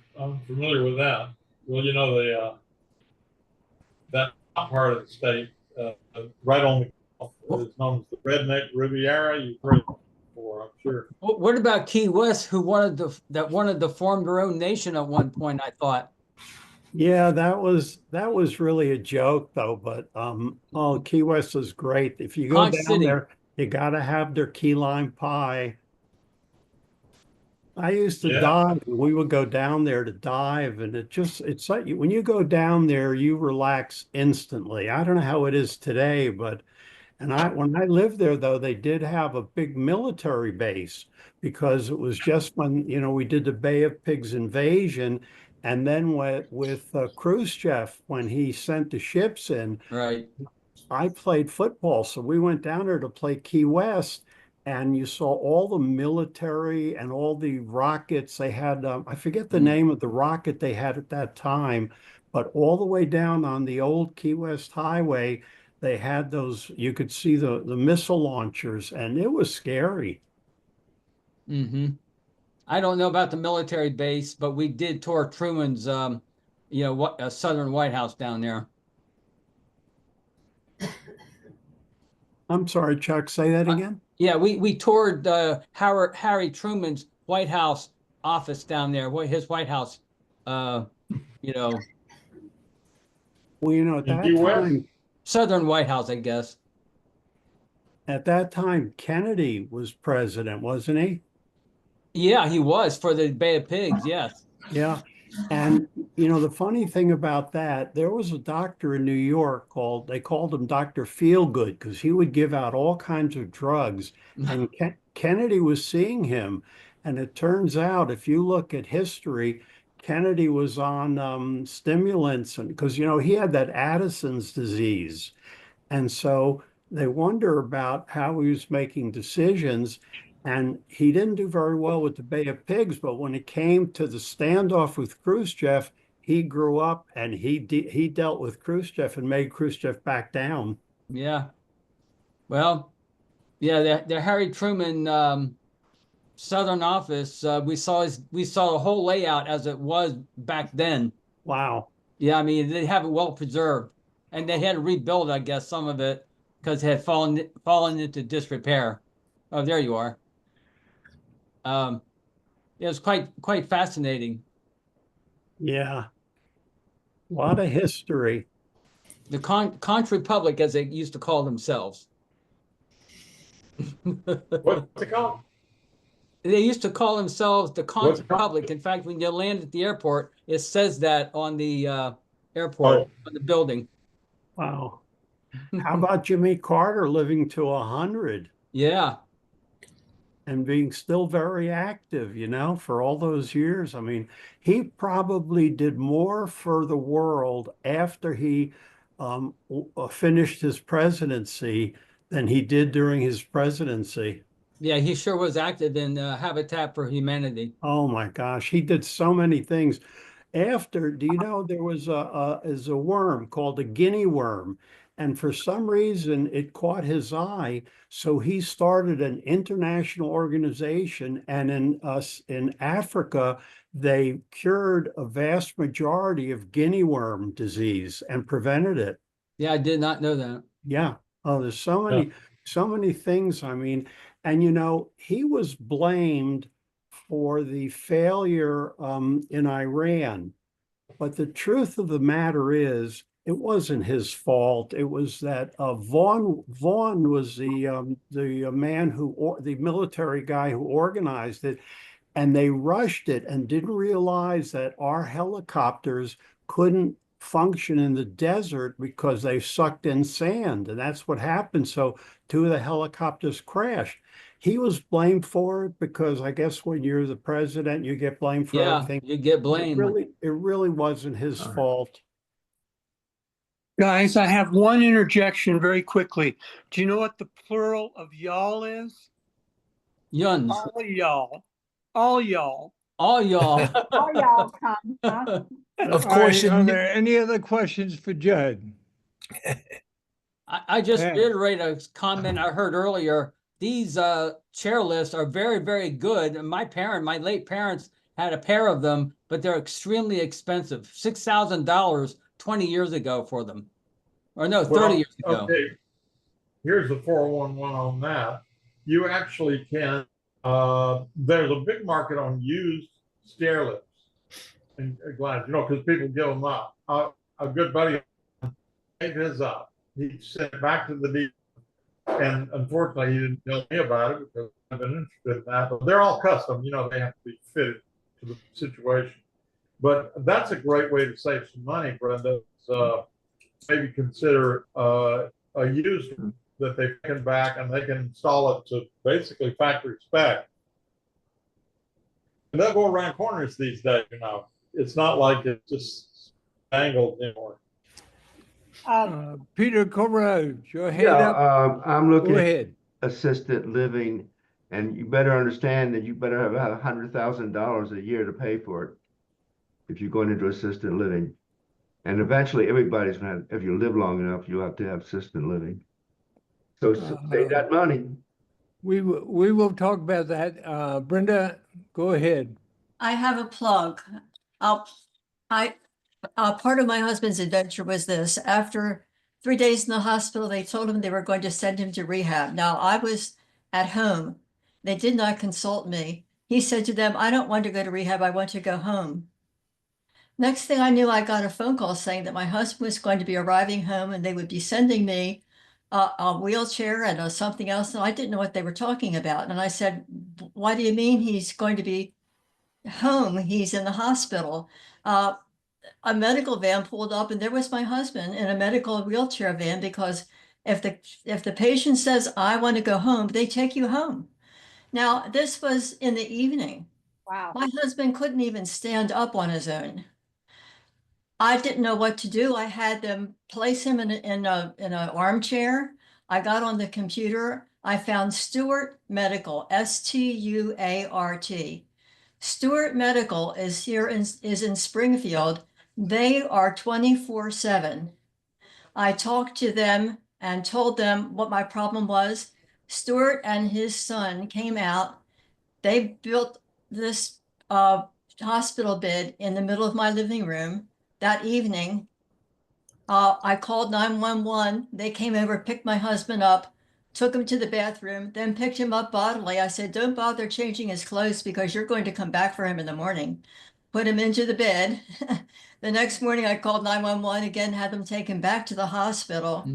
familiar with that. Well, you know, that part of the state, right on the is known as the Redneck Riviera. You've heard it before, I'm sure. What about Key West, who wanted to form their own nation at one point, I thought. Yeah, that was really a joke though, but oh, Key West is great. If you go Conch down City. there, you gotta have their key lime pie. I used to Yeah. dive. We would go down there to dive, and it's like when you go down there, you relax instantly. I don't know how it is today, but when I lived there though, they did have a big military base because it was just when, we did the Bay of Pigs invasion, and then with Khrushchev, when he sent the ships in, Right. I played football, so we went down there to play Key West, and you saw all the military and all the rockets they had. I forget the name of the rocket they had at that time, but all the way down on the old Key West Highway, they had those. You could see the missile launchers, and it was scary. Mm-hmm. I don't know about the military base, but we did tour Truman's, Southern White House down there. I'm sorry, Chuck, say that again. Yeah, we toured Harry Truman's White House office down there. His White House, you know, Well, at In that Key West? time, Southern White House, I guess. Kennedy was president, wasn't he? Yeah, he was for the Bay of Pigs. Yes. Yeah. And the funny thing about that, there was a doctor in New York they called him Dr. Feelgood because he would give out all kinds of drugs. And Kennedy was seeing him. And it turns out, if you look at history, Kennedy was on stimulants, and because he had that Addison's disease. And so they wonder about how he was making decisions. And he didn't do very well with the Bay of Pigs, but when it came to the standoff with Khrushchev, he grew up and he dealt with Khrushchev and made Khrushchev back down. Yeah. Well, yeah, the Harry Truman Southern office, we saw the whole layout as it was back then. Wow. Yeah, I mean, they have it well preserved, and they had to rebuild, I guess, some of it because it had fallen into disrepair. Oh, there you are. It was quite fascinating. Yeah. A lot of history. The Conch Republic, as they used to call themselves. What's it called? They used to call themselves the Conch What's it called? Republic. In fact, when you land at the airport, it says that on the airport, on the building. Wow. How about Jimmy Carter living to 100? Yeah. And being still very active, for all those years. I mean, he probably did more for the world after he finished his presidency than he did during his presidency. Yeah, he sure was active in Habitat for Humanity. Oh my gosh, he did so many things. Do you know there was a worm called a guinea worm, and for some reason it caught his eye, so he started an international organization, and in Africa they cured a vast majority of guinea worm disease and prevented it. Yeah, I did not know that. Yeah. Oh, there's so many things. I mean, and he was blamed for the failure in Iran. But the truth of the matter is, it wasn't his fault. It was that Vaughn was the the military guy who organized it, and they rushed it and didn't realize that our helicopters couldn't function in the desert because they sucked in sand, and that's what happened. So 2 of the helicopters crashed. He was blamed for it because I guess when you're the president, you get blamed for Yeah, everything. you get blamed. It really wasn't his All right. fault. Guys, I have one interjection very quickly. Do you know what the plural of y'all is? Yuns, All y'all. All y'all. all y'all. All y'all come, huh? Of course, Are in- there any other questions for Judd? I just Yeah. reiterate a comment I heard earlier. These chairlifts are very, very good. And my late parents had a pair of them, but they're extremely expensive. $6,000 20 years ago for them. Or no, 30 years ago. Okay, here's the 411 on that. You actually can, there's a big market on used stair lifts. And glad, because people give them up. A good buddy gave his up. He sent it back to the dealer. And unfortunately, he didn't tell me about it because I've been interested in that. But they're all custom, they have to be fitted to the situation. But that's a great way to save some money, Brenda. Maybe consider a used that they've taken back and they can install it to basically factory spec. And they'll go around corners these days, It's not like it's just angled anymore. Peter Corrode, your hand Yeah, up. I'm looking Go at ahead. assisted living, and you better understand that you better have about $100,000 a year to pay for it if you're going into assisted living. And eventually, everybody's gonna have, if you live long enough, you'll have to have assisted living. So save that money. We will talk about that. Brenda, go ahead. I have a plug. Part of my husband's adventure was this. After 3 days in the hospital, they told him they were going to send him to rehab. Now, I was at home. They did not consult me. He said to them, I don't want to go to rehab. I want to go home. Next thing I knew, I got a phone call saying that my husband was going to be arriving home and they would be sending me a wheelchair and something else. And I didn't know what they were talking about. And I said, why do you mean he's going to be home? He's in the hospital. A medical van pulled up and there was my husband in a medical wheelchair van, because if the patient says, I want to go home, they take you home. Now, this was in the evening. Wow. My husband couldn't even stand up on his own. I didn't know what to do. I had them place him in an armchair. I got on the computer. I found Stuart Medical, Stuart. Stuart Medical is in Springfield. They are 24/7. I talked to them and told them what my problem was. Stuart and his son came out. They built this hospital bed in the middle of my living room. That evening, I called 911. They came over, picked my husband up, took him to the bathroom, then picked him up bodily. I said, don't bother changing his clothes because you're going to come back for him in the morning. Put him into the bed. The next morning, I called 911 again, had them taken back to the hospital.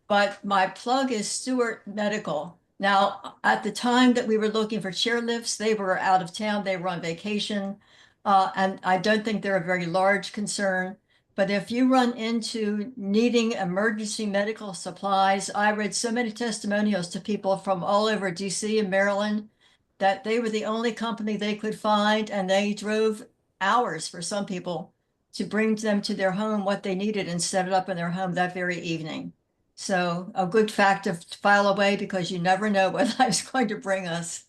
But my plug is Stuart Medical. Now, at the time that we were looking for chairlifts, they were out of town. They were on vacation. And I don't think they're a very large concern. But if you run into needing emergency medical supplies, I read so many testimonials to people from all over DC and Maryland that they were the only company they could find, and they drove hours for some people to bring them to their home what they needed and set it up in their home that very evening. So a good fact to file away, because you never know what life's going to bring us.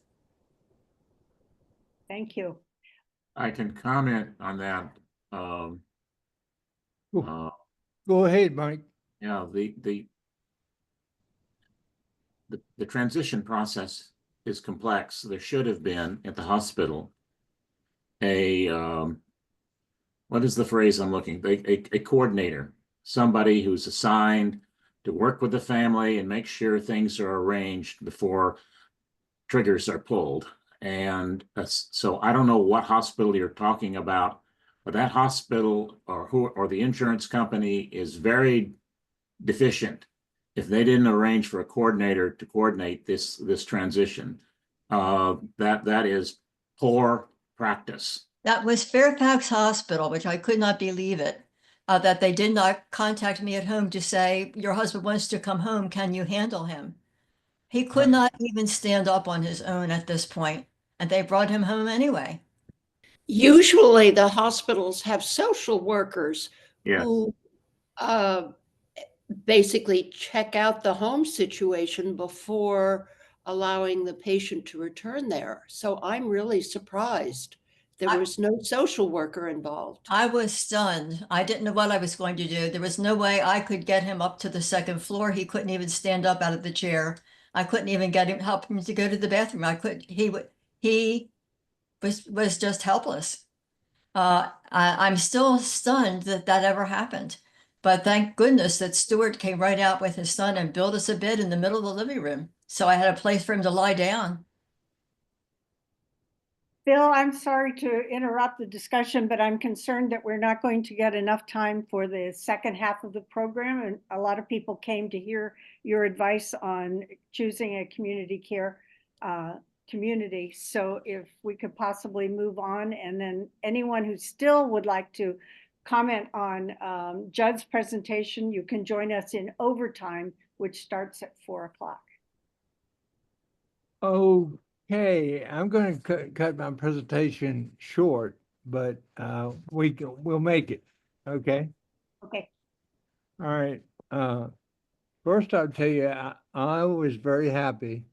Thank you. I can comment on that. Go ahead, Mike. Yeah, the transition process is complex. There should have been at the hospital what is the phrase I'm looking? A coordinator, somebody who's assigned to work with the family and make sure things are arranged before triggers are pulled. And so I don't know what hospital you're talking about, but that hospital or the insurance company is very deficient if they didn't arrange for a coordinator to coordinate this transition. That is poor practice. That was Fairfax Hospital, which I could not believe it. that they did not contact me at home to say, your husband wants to come home, can you handle him? He could not even stand up on his own at this point, and they brought him home anyway. Usually the hospitals have social workers Yes. who basically check out the home situation before allowing the patient to return there. So I'm really surprised there was no social worker involved. I was stunned. I didn't know what I was going to do. There was no way I could get him up to the second floor. He couldn't even stand up out of the chair. I couldn't even get him, help him to go to the bathroom. He was just helpless. I'm still stunned that that ever happened. But thank goodness that Stuart came right out with his son and built us a bed in the middle of the living room. So I had a place for him to lie down. Bill, I'm sorry to interrupt the discussion, but I'm concerned that we're not going to get enough time for the second half of the program. And a lot of people came to hear your advice on choosing a community care community. So if we could possibly move on, and then anyone who still would like to comment on Judd's presentation, you can join us in overtime, which starts at 4 o'clock. Okay, I'm going to cut my presentation short, but we'll make it. Okay. Okay. All right. First, I'll tell you, I was very happy.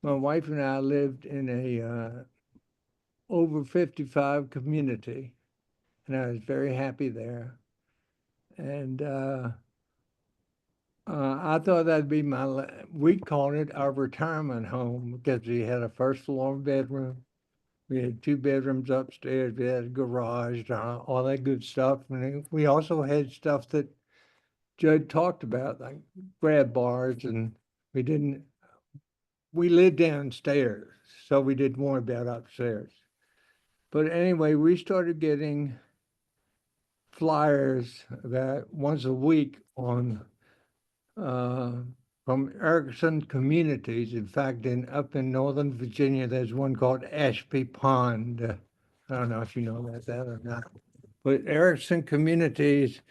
My wife and I lived in a over 55 community, and I was very happy there. And I thought that'd be we called it our retirement home because we had a first floor bedroom. We had 2 bedrooms upstairs. We had a garage, all that good stuff. And we also had stuff that Judd talked about, like grab bars, and we lived downstairs, so we didn't worry about upstairs. But anyway, we started getting flyers about once a week on from Erickson Communities. In fact, up in Northern Virginia, there's one called Ashby Pond. I don't know if you know about that or not. But Erickson Communities,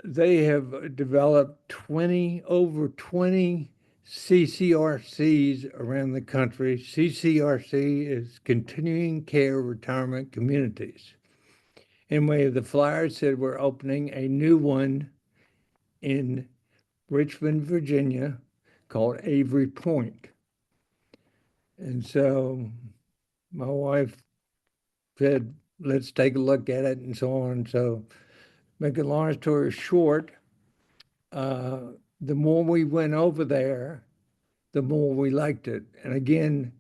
they have developed over 20 CCRCs around the country. CCRC is Continuing Care Retirement Communities. Anyway, the flyer said we're opening a new one in Richmond, Virginia, called Avery Point. And so my wife said, let's take a look at it and so on. So make a long story short, the more we went over there, the more we liked it. And again,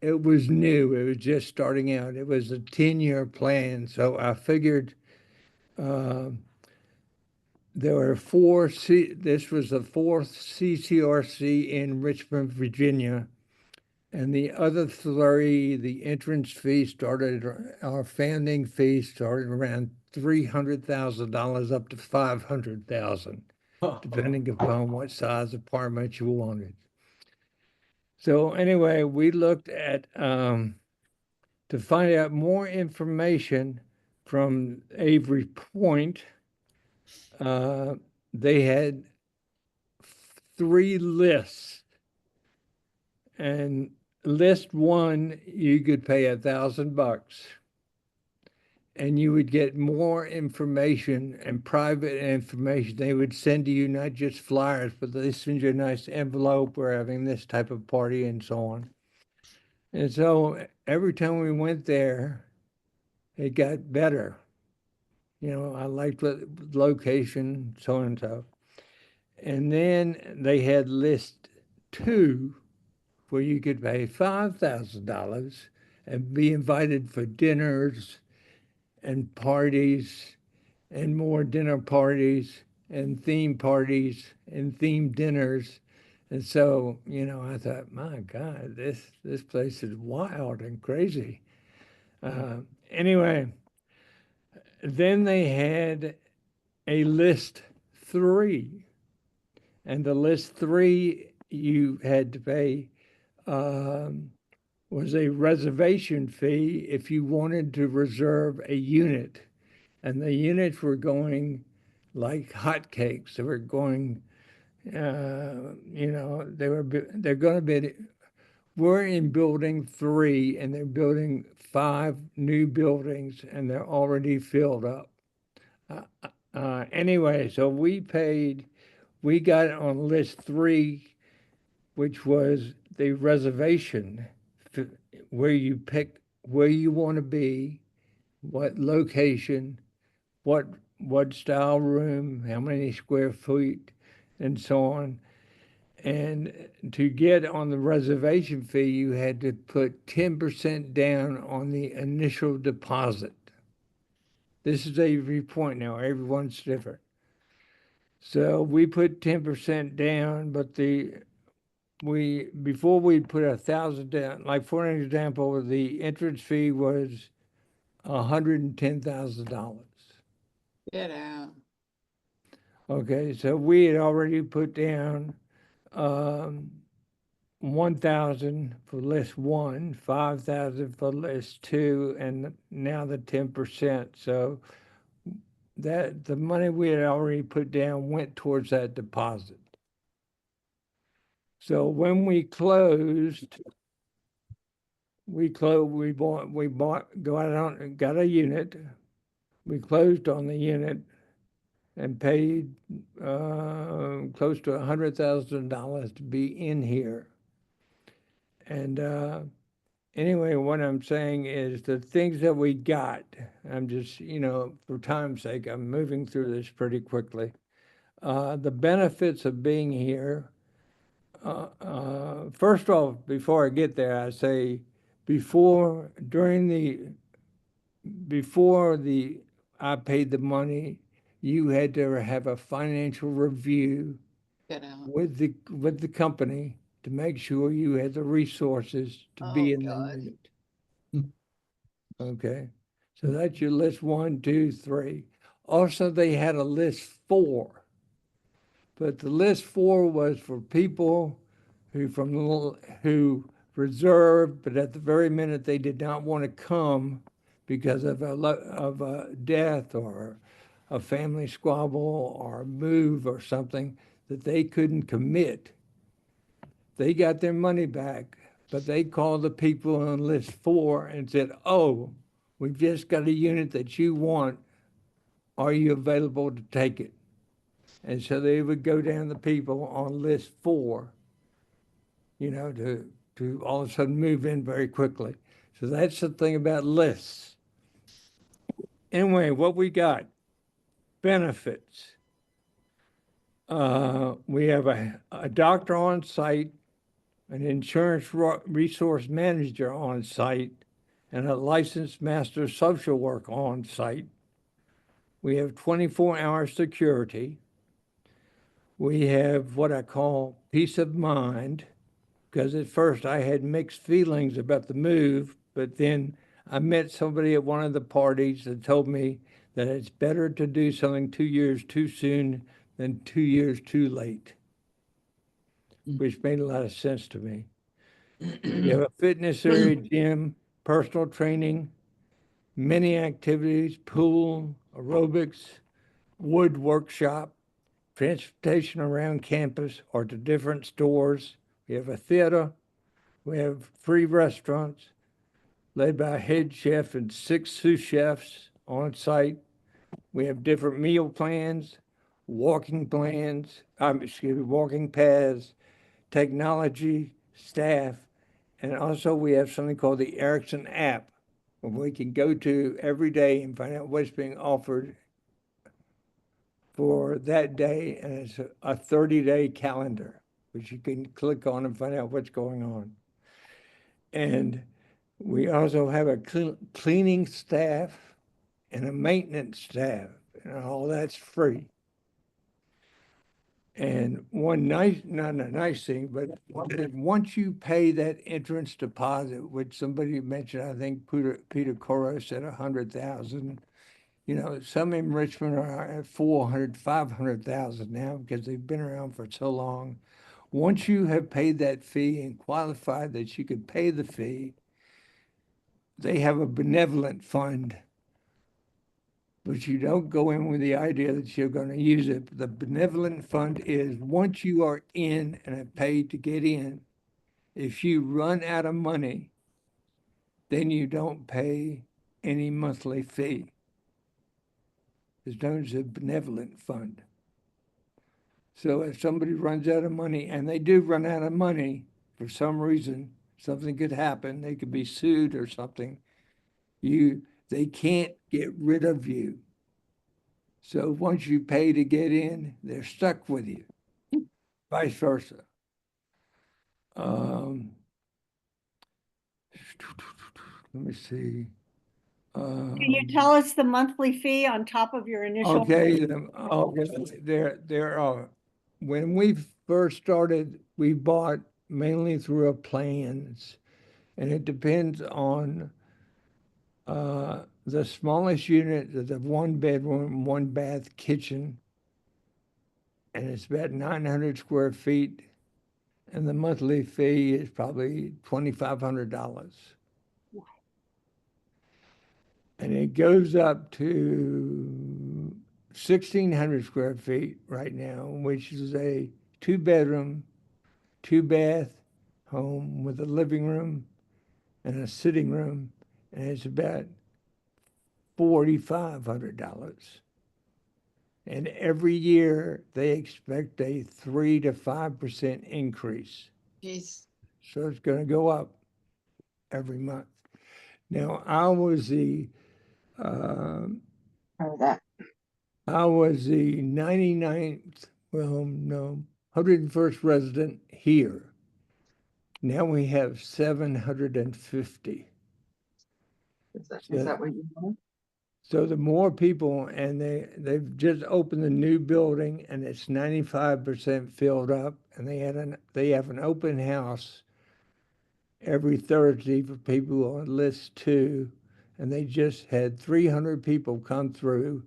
it was new. It was just starting out. It was a 10-year plan. So I figured there were this was the 4th CCRC in Richmond, Virginia. And the other 3, the entrance fee our founding fee started around $300,000 up to $500,000, depending upon what size apartment you wanted. So anyway, we looked at, to find out more information from Avery Point, they had 3 lists. And list 1, you could pay $1,000 and you would get more information and private information. They would send to you not just flyers, but they send you a nice envelope. We're having this type of party and so on. And so every time we went there, it got better. You know, I liked the location, so and so. And then they had list 2, where you could pay $5,000 and be invited for dinners and parties and more dinner parties and theme parties and theme dinners. And so, you know, I thought, my God, this place is wild and crazy. Anyway, then they had a list 3, and the list 3 you had to pay was a reservation fee if you wanted to reserve a unit. and the units were going like hotcakes. They were going, they're going to be. We're in building 3, and they're building 5 new buildings, and they're already filled up. Anyway, so we got on list 3, which was the reservation, where you pick where you want to be, what location, what style room, how many square feet, and so on. And to get on the reservation fee, you had to put 10% down on the initial deposit. This is a viewpoint now, everyone's different. So we put 10% down, but before we put 1,000 down, like for an example, the entrance fee was $110,000. Get out. Okay, so we had already put down 1,000 for list 1, 5,000 for list 2, and now the 10%. So that the money we had already put down went towards that deposit. So when we closed, got a unit. We closed on the unit and paid close to $100,000 to be in here. And anyway, what I'm saying is the things that we got, I'm just, for time's sake, I'm moving through this pretty quickly. The benefits of being here, first off, before I get there, I say before I paid the money, you had to have a financial review Get out. with the company to make sure you had the resources to be in God. the unit. Okay, so that's your list 1, 2, 3. Also, they had a list 4, but the list 4 was for people who reserved, but at the very minute they did not want to come because of a death or a family squabble or a move or something that they couldn't commit. They got their money back, but they called the people on list 4 and said, "Oh, we've just got a unit that you want. Are you available to take it?" And so they would go down the people on list 4, to all of a sudden move in very quickly. So that's the thing about lists. Anyway, what we got, benefits. We have a doctor on site, an insurance resource manager on site, and a licensed master social work on site. We have 24-hour security. We have what I call peace of mind, because at first I had mixed feelings about the move, but then I met somebody at one of the parties that told me that it's better to do something 2 years too soon than 2 years too late, which made a lot of sense to me. We have a fitness area, gym, personal training, many activities, pool, aerobics, wood workshop, transportation around campus or to different stores. We have a theater. We have 3 restaurants led by a head chef and 6 sous chefs on site. We have different meal plans, walking paths, technology, staff, and also we have something called the Ericsson app, where we can go to every day and find out what's being offered for that day, and it's a 30-day calendar, which you can click on and find out what's going on. And we also have a cleaning staff and a maintenance staff, and all that's free. And one nice, not a nice thing, but once you pay that entrance deposit, which somebody mentioned, I think Peter Coro said 100,000. Some in Richmond are at 400, 500,000 now because they've been around for so long. Once you have paid that fee and qualified that you could pay the fee, they have a benevolent fund but you don't go in with the idea that you're going to use it. The benevolent fund is once you are in and have paid to get in, if you run out of money, then you don't pay any monthly fee. It's known as a benevolent fund. So if somebody runs out of money, and they do run out of money for some reason, something could happen, they could be sued or something, they can't get rid of you. So once you pay to get in, they're stuck with you, vice versa. Let me see. Can you tell us the monthly fee on top of your initial? Okay, there are, when we first started, we bought mainly through a plans, and it depends on the smallest unit is a 1 bedroom, 1 bath kitchen, and it's about 900 square feet, and the monthly fee is probably $2,500. And it goes up to 1,600 square feet right now, which is a 2 bedroom, 2 bath home with a living room and a sitting room, and it's about $4,500. And every year they expect a 3 to 5% increase. Jeez. So it's going to go up every month. Now, I was the That. I was the 99th, well, no, 101st resident here. Now we have 750. Is So- that what you want? So the more people, and they've just opened a new building, and it's 95% filled up, and they have an open house every Thursday for people on list 2, and they just had 300 people come through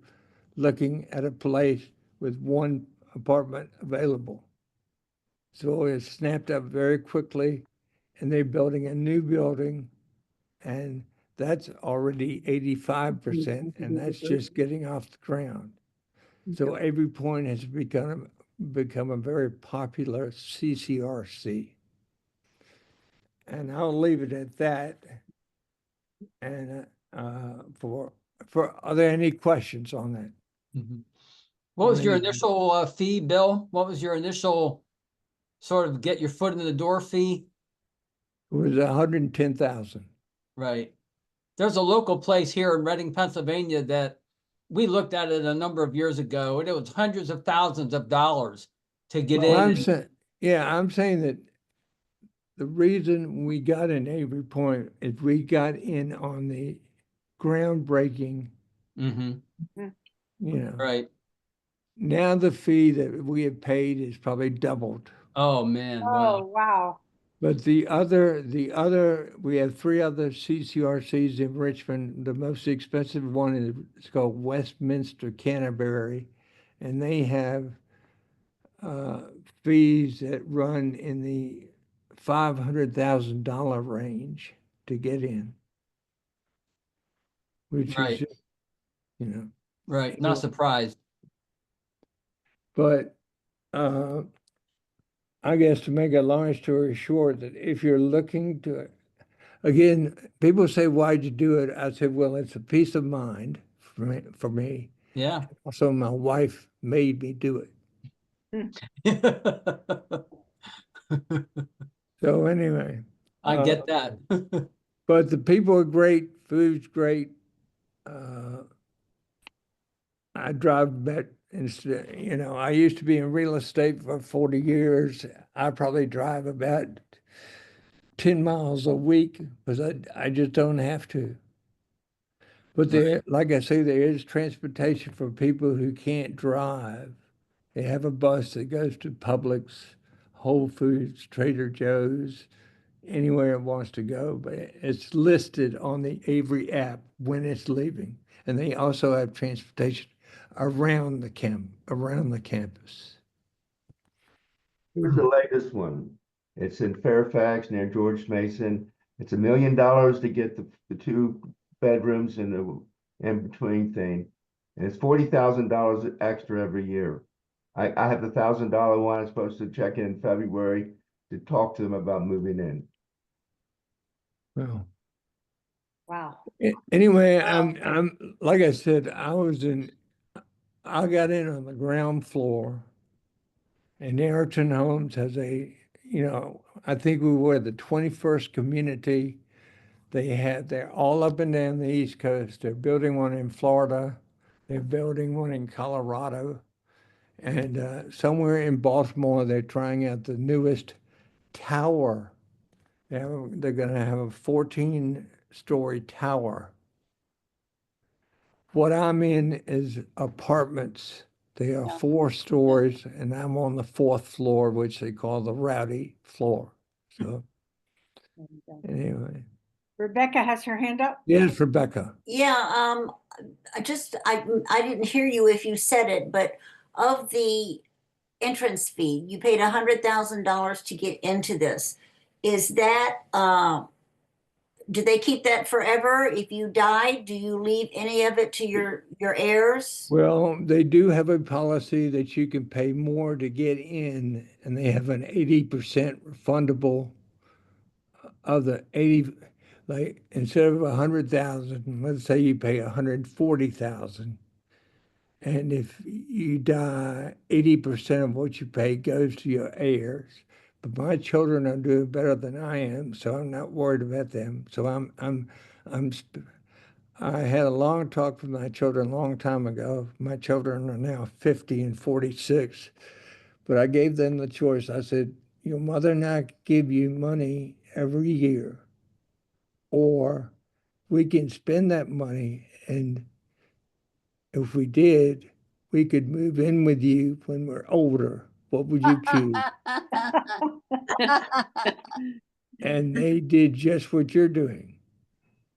looking at a place with 1 apartment available. So it snapped up very quickly, and they're building a new building, and that's already 85%, and that's just getting off the ground. So Avery Point has become a very popular CCRC. And I'll leave it at that. And are there any questions on that? Mhm. What was your Maybe. initial fee, Bill? What was your initial sort of get your foot in the door fee? It was 110,000. Right. There's a local place here in Reading, Pennsylvania that we looked at it a number of years ago, and it was hundreds of thousands of dollars to get Well, in. I'm saying that the reason we got an Avery Point is we got in on the groundbreaking, Mhm. Right. Now the fee that we have paid is probably doubled. Oh, man. Oh, Wow. wow. But we have 3 other CCRCs in Richmond. The most expensive one is called Westminster Canterbury, and they have fees that run in the $500,000 range to get in, which Right. is, Right. Not surprised. But I guess to make a long story short, that if you're looking to, again, people say, why'd you do it? I said, well, it's a peace of mind for me. Yeah. Also, my wife made me do it. So anyway. I get that. But the people are great, food's great. I drive back instead, I used to be in real estate for 40 years. I probably drive about 10 miles a week because I just don't have to. But there, like I say, there is transportation for people who can't drive. They have a bus that goes to Publix, Whole Foods, Trader Joe's, anywhere it wants to go, but it's listed on the Avery app when it's leaving. And they also have transportation around the campus. Here's the latest one. It's in Fairfax near George Mason. It's $1 million to get the 2 bedrooms and the in-between thing. And it's $40,000 extra every year. I have the $1,000 one. I'm supposed to check in February to talk to them about moving in. Well, Wow. anyway, I'm like I said, I got in on the ground floor, and Ayrton Homes has I think we were the 21st community. They're all up and down the East Coast. They're building one in Florida. They're building one in Colorado. And somewhere in Baltimore, they're trying out the newest tower. They're going to have a 14-story tower. What I'm in is apartments. They are Yeah. 4 stories, and I'm on the 4th floor, which they call the rowdy floor. So anyway, Rebecca has her hand up. yes, Rebecca. Yeah, I didn't hear you if you said it, but of the entrance fee, you paid $100,000 to get into this. Is that, do they keep that forever? If you die, do you leave any of it to your heirs? Well, they do have a policy that you can pay more to get in, and they have an 80% refundable of the 80, like instead of 100,000, let's say you pay 140,000. And if you die, 80% of what you pay goes to your heirs. But my children are doing better than I am, so I'm not worried about them. So I had a long talk with my children a long time ago. My children are now 50 and 46, but I gave them the choice. I said, your mother and I give you money every year, or we can spend that money, and if we did, we could move in with you when we're older. What would you choose? And they did just what you're doing.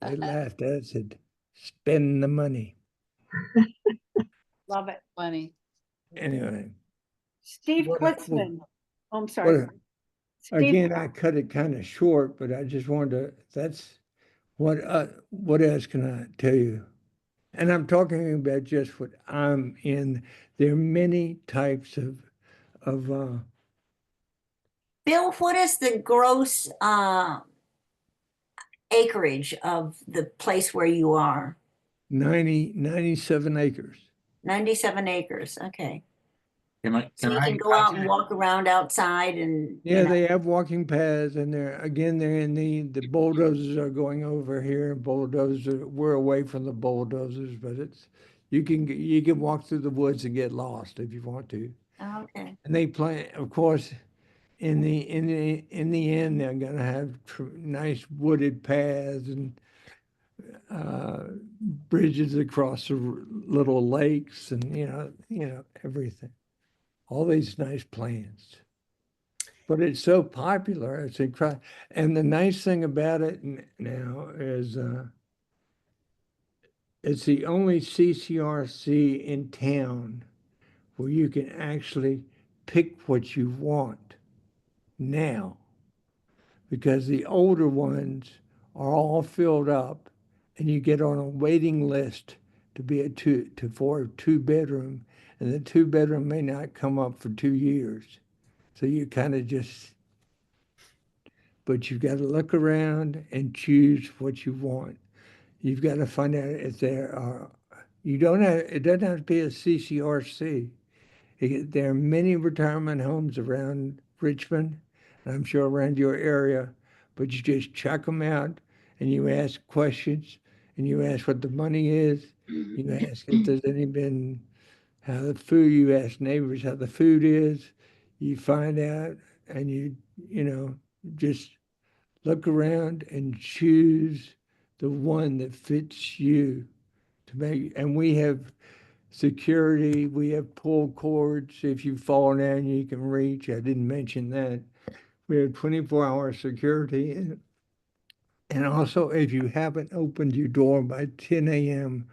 They laughed at us and said, spend the money. Love it. Funny. Anyway. Steve What- Klitzman. Oh, I'm sorry. What, Steve, again, I cut it kind of short, but I just wanted that's what else can I tell you? And I'm talking about just what I'm in. There are many types of Bill, what is the gross acreage of the place where you are? 97 acres. 97 acres, okay. Can So you I, can go out and walk around outside and, Yeah, they have walking paths, and they're in the bulldozers are going over here. We're away from the bulldozers, but you can walk through the woods and get lost if you want to. Oh, okay. And they plan, of course, in the end, they're going to have nice wooded paths and bridges across the little lakes, and everything. All these nice plans. But it's so popular, it's incredible. And the nice thing about it now is it's the only CCRC in town where you can actually pick what you want now, because the older ones are all filled up, and you get on a waiting list to be for a 2-bedroom, and the 2-bedroom may not come up for 2 years. So you kind of but you've got to look around and choose what you want. You've got to find out if there are, it doesn't have to be a CCRC. There are many retirement homes around Richmond, and I'm sure around your area, but you just check them out and you ask questions, and you ask what the money is. You ask if there's how the food, you ask neighbors how the food is. You find out, and just look around and choose the one that fits you and we have security, we have pull cords. If you fall down, you can reach. I didn't mention that. We have 24-hour security. And also, if you haven't opened your door by 10 a.m.,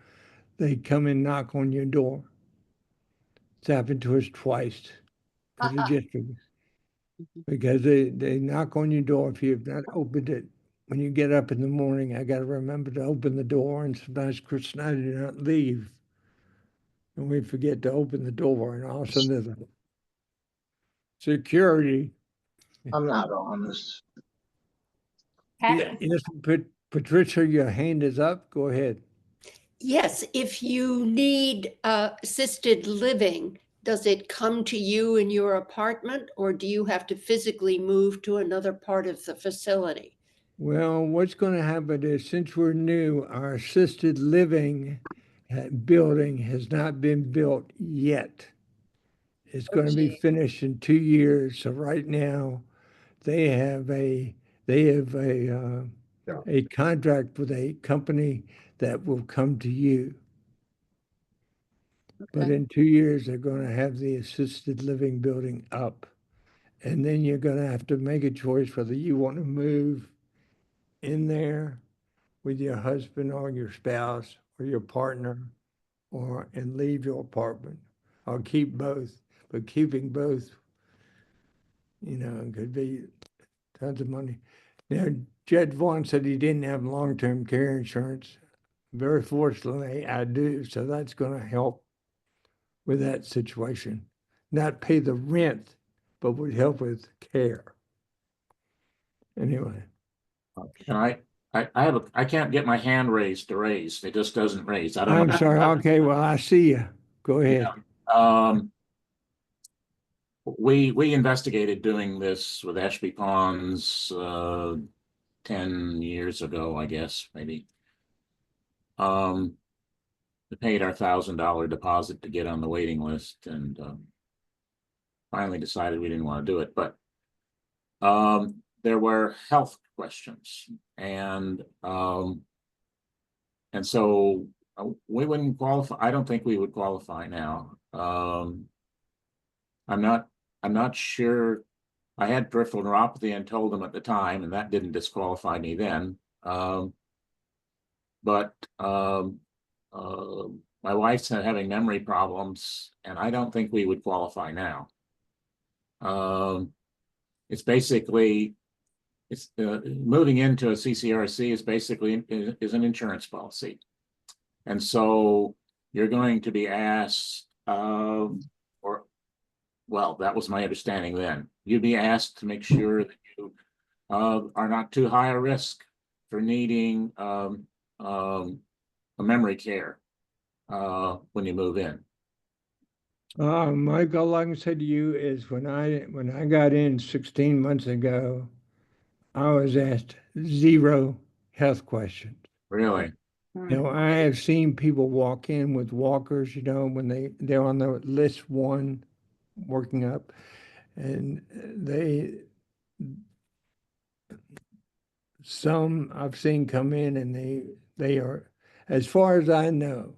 they come and knock on your door. It's happened to us twice for the district. Because they knock on your door if you have not opened it. When you get up in the morning, I got to remember to open the door, and sometimes Chris and I do not leave and we forget to open the door, and all of a sudden there's a security. I'm not honest. Yes, Patricia, your hand is up. Go ahead. Yes, if you need assisted living, does it come to you in your apartment, or do you have to physically move to another part of the facility? Well, what's going to happen is, since we're new, our assisted living building has not been built yet. It's going to be finished in 2 years. So right now, they have a contract with a company that will come to you. But Okay. in 2 years, they're going to have the assisted living building up. And then you're going to have to make a choice whether you want to move in there with your husband or your spouse or your partner, and leave your apartment, or keep both. But keeping both, could be tons of money. Now, Jed Vaughn said he didn't have long-term care insurance. Very fortunately, I do. So that's going to help with that situation. Not pay the rent, but would help with care. Anyway. And I can't get my hand raised to raise. It just doesn't raise. I don't I'm know. sorry. Okay, well, I see you. Go ahead. We investigated doing this with Ashby Ponds 10 years ago, I guess, maybe. We paid our $1,000 deposit to get on the waiting list, and finally decided we didn't want to do it. But there were health questions, and so we wouldn't qualify. I don't think we would qualify now. I'm not sure. I had peripheral neuropathy and told them at the time, and that didn't disqualify me then. But my wife's having memory problems, and I don't think we would qualify now. It's basically, moving into a CCRC is basically is an insurance policy. And so you're going to be asked, well, that was my understanding then. You'd be asked to make sure that you are not too high a risk for needing a memory care when you move in. Mike, all I can say to you is, when I got in 16 months ago, I was asked 0 health questions. Really? I have seen people walk in with walkers, when they're on the list 1 working up, and some I've seen come in, and they are, as far as I know,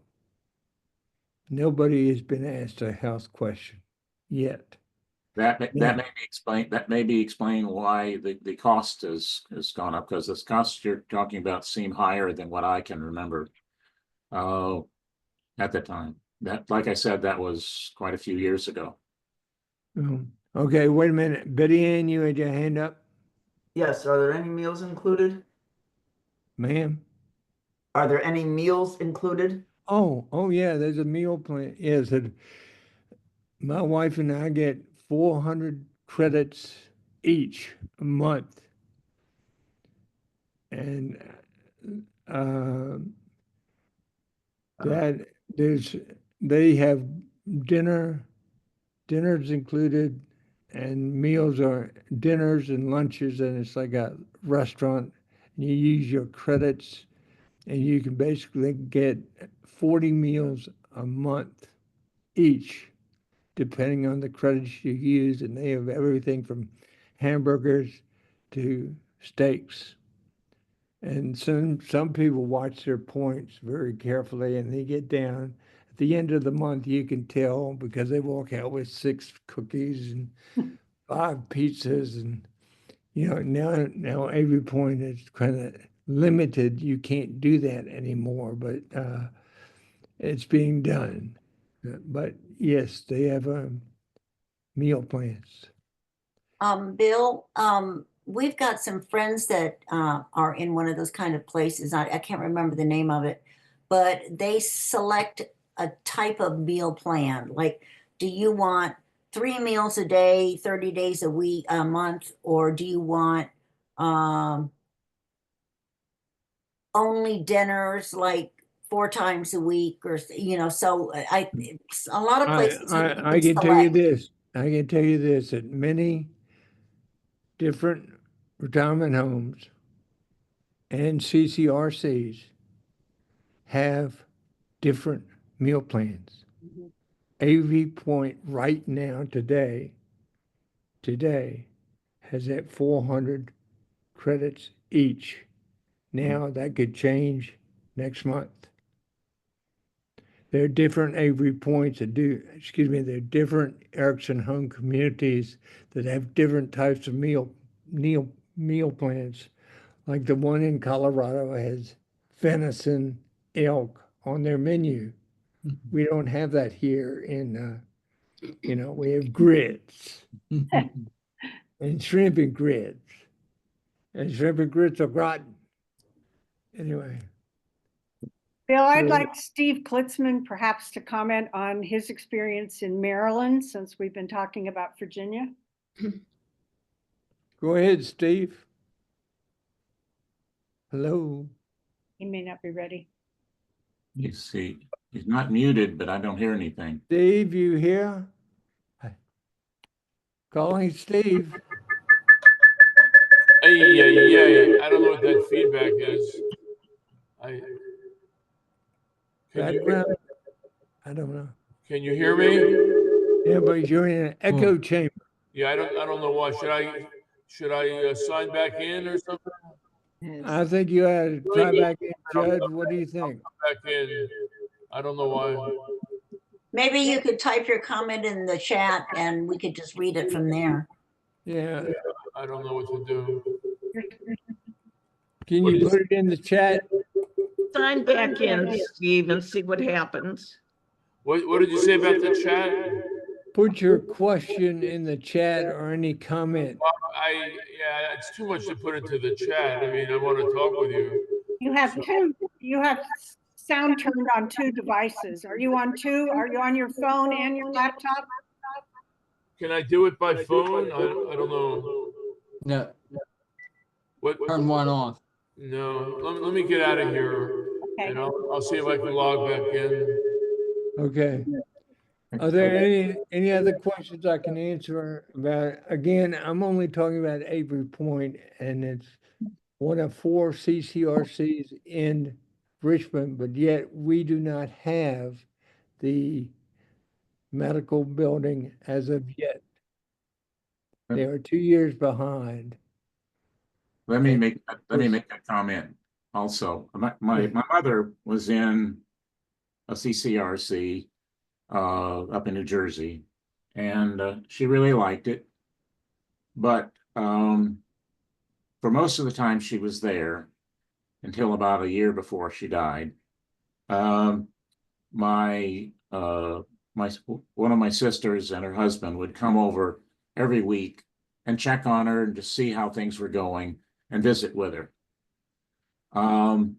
nobody has been asked a health question yet. That may explain why the cost has gone up, because the costs you're talking about seem higher than what I can remember at the time. That, like I said, that was quite a few years ago. Okay, wait a minute. Betty Ann, you had your hand up? Yes, are there any meals included? Ma'am? Are there any meals included? Oh yeah, there's a meal plan. Yes, my wife and I get 400 credits each a month. And that they have dinners included, and meals are dinners and lunches, and it's like a restaurant, and you use your credits, and you can basically get 40 meals a month each, depending on the credits you use, and they have everything from hamburgers to steaks. And some people watch their points very carefully, and they get down. At the end of the month, you can tell, because they walk out with 6 cookies and 5 pizzas, and now every point is kind of limited. You can't do that anymore, but it's being done. But yes, they have meal plans. Bill, we've got some friends that are in one of those kind of places. I can't remember the name of it, but they select a type of meal plan? Like, do you want 3 meals a day, 30 days a month, or do you want only dinners like 4 times a week, or so a lot of places I can tell you this. I can tell you this, that many different retirement homes and CCRCs have different meal plans. AV Point right now today has at 400 credits each. Now that could change next month. There are different AV Points that there are different Erickson home communities that have different types of meal plans. Like the one in Colorado has venison, elk on their menu. We don't have that here in, we have grits and shrimp and grits. And shrimp and grits are rotten. Anyway. Bill, I'd So- like Steve Klitzman perhaps to comment on his experience in Maryland, since we've been talking about Virginia. Go ahead, Steve. Hello. He may not be ready. He's not muted, but I don't hear anything. Steve, you here? Calling Steve. Hey, I don't know what that feedback is. Background? I don't know. Can you hear me? Yeah, but you're in an echo chamber. Yeah, I don't know why. Should I sign back in or something? I think you had to try back in, Judge. What do you think? Back in. I don't know why. Maybe you could type your comment in the chat and we could just read it from there. Yeah. I don't know what to do. Can you put it in the chat? Sign back in, Steve, and see what happens. What did you say about the chat? Put your question in the chat or any comment. Yeah, it's too much to put into the chat. I mean, I want to talk with you. You have sound turned on 2 devices. Are you on 2? Are you on your phone and your laptop? Can I do it by phone? I don't know. No. What? Turn one off. No. Let me get out of here, and I'll see if I can log back in. Okay. Are there any other questions I can answer about? Again, I'm only talking about Avery Point, and it's one of 4 CCRCs in Richmond, but yet we do not have the medical building as of yet. They are 2 years behind. Let me make a comment also. My mother was in a CCRC up in New Jersey, and she really liked it. But for most of the time she was there until about a year before she died. One of my sisters and her husband would come over every week and check on her and just see how things were going and visit with her.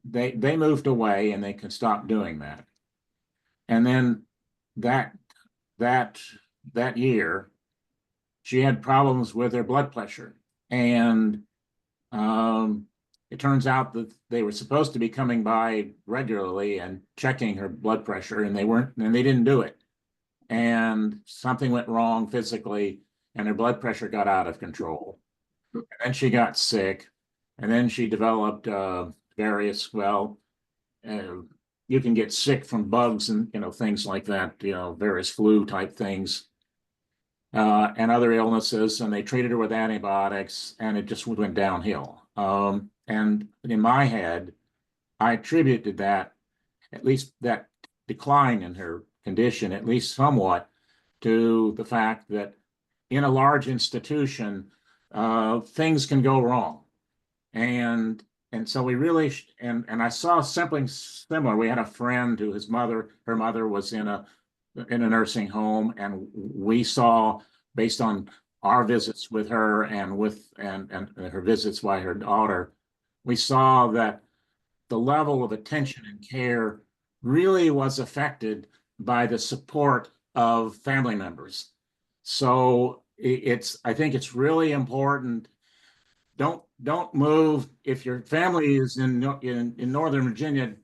They moved away and they could stop doing that. And then that year, she had problems with her blood pressure, and it turns out that they were supposed to be coming by regularly and checking her blood pressure, and they didn't do it. And something went wrong physically, and her blood pressure got out of control. And then she got sick, and then she developed various, you can get sick from bugs and things like that, various flu type things, and other illnesses, and they treated her with antibiotics, and it just went downhill. And in my head, I attributed that, at least that decline in her condition, at least somewhat, to the fact that in a large institution, things can go wrong. And so we really, and I saw something similar. We had a friend who her mother was in a nursing home, and we saw, based on our visits with her and her visits by her daughter, we saw that the level of attention and care really was affected by the support of family members. So I think it's really important. Don't move if your family is in Northern Virginia.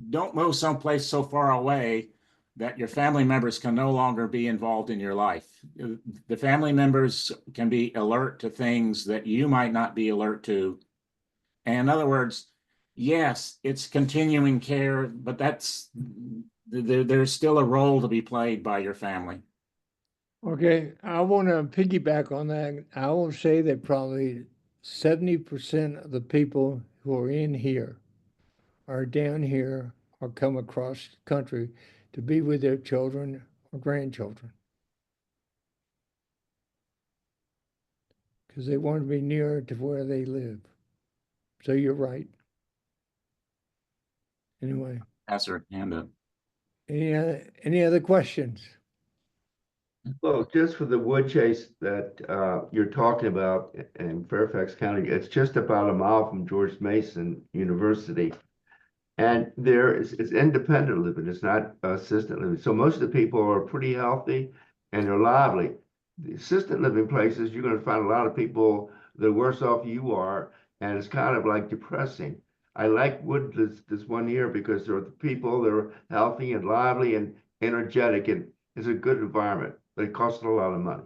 Don't move someplace so far away that your family members can no longer be involved in your life. The family members can be alert to things that you might not be alert to. And in other words, yes, it's continuing care, but there's still a role to be played by your family. Okay, I want to piggyback on that. I will say that probably 70% of the people who are in here are down here or come across the country to be with their children or grandchildren. Because they want to be nearer to where they live. So you're right. Anyway. Pass her hand up. Any other questions? Well, just for the wood chase that you're talking about in Fairfax County, it's just about a mile from George Mason University. And it's independent living, it's not assisted living. So most of the people are pretty healthy and they're lively. The assisted living places, you're going to find a lot of people that are worse off you are, and it's kind of like depressing. I like Wood this one here because there are people that are healthy and lively and energetic, and it's a good environment, but it costs a lot of money.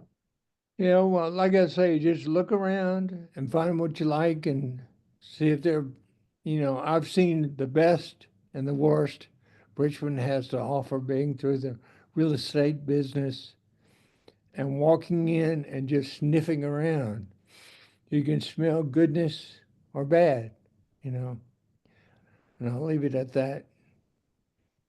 Yeah, well, like I say, just look around and find what you like and see if they're, I've seen the best and the worst Richmond has to offer, being through the real estate business and walking in and just sniffing around. You can smell goodness or bad, and I'll leave it at that.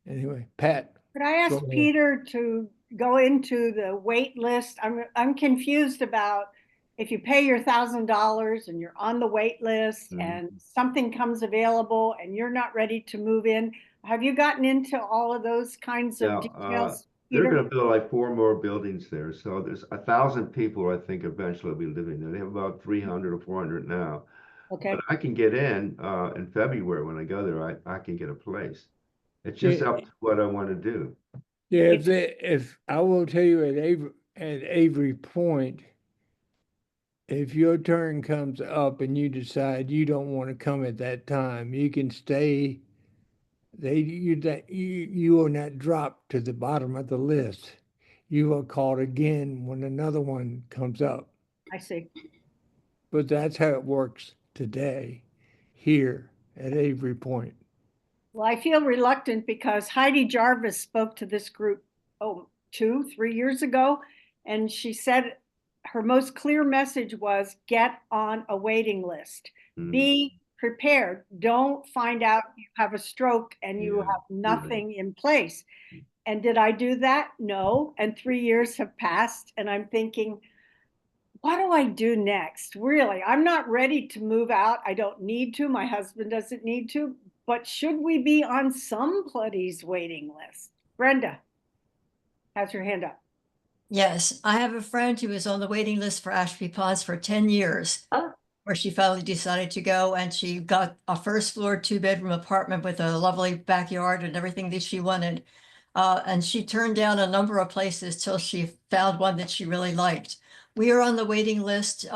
Anyway, Pat. Could I ask Peter to go into the wait list? I'm confused about if you pay your $1,000 and you're on the wait list and something comes available and you're not ready to move in. Have you gotten into all of those kinds of details? They're going to build like 4 more buildings there. So there's 1,000 people, I think, eventually will be living there. They have about 300 or 400 now. Okay. But I can get in February when I go there. I can get a place. It's just up to what I want to do. Yeah, if I will tell you at Avery Point, if your turn comes up and you decide you don't want to come at that time, you can stay. You will not drop to the bottom of the list. You are called again when another one comes up. I see. But that's how it works today here at Avery Point. Well, I feel reluctant because Heidi Jarvis spoke to this group, 2-3 years ago, and she said her most clear message was get on a waiting list. Be prepared. Don't find out you have a stroke and you have nothing in place. And did I do that? No. And 3 years have passed and I'm thinking, what do I do next? Really, I'm not ready to move out. I don't need to. My husband doesn't need to. But should we be on somebody's waiting list? Brenda has her hand up. Yes, I have a friend who was on the waiting list for Ashby Ponds for 10 years, where she finally decided to go, and she got a first floor 2-bedroom apartment with a lovely backyard and everything that she wanted. And she turned down a number of places till she found one that she really liked. We are on the waiting list.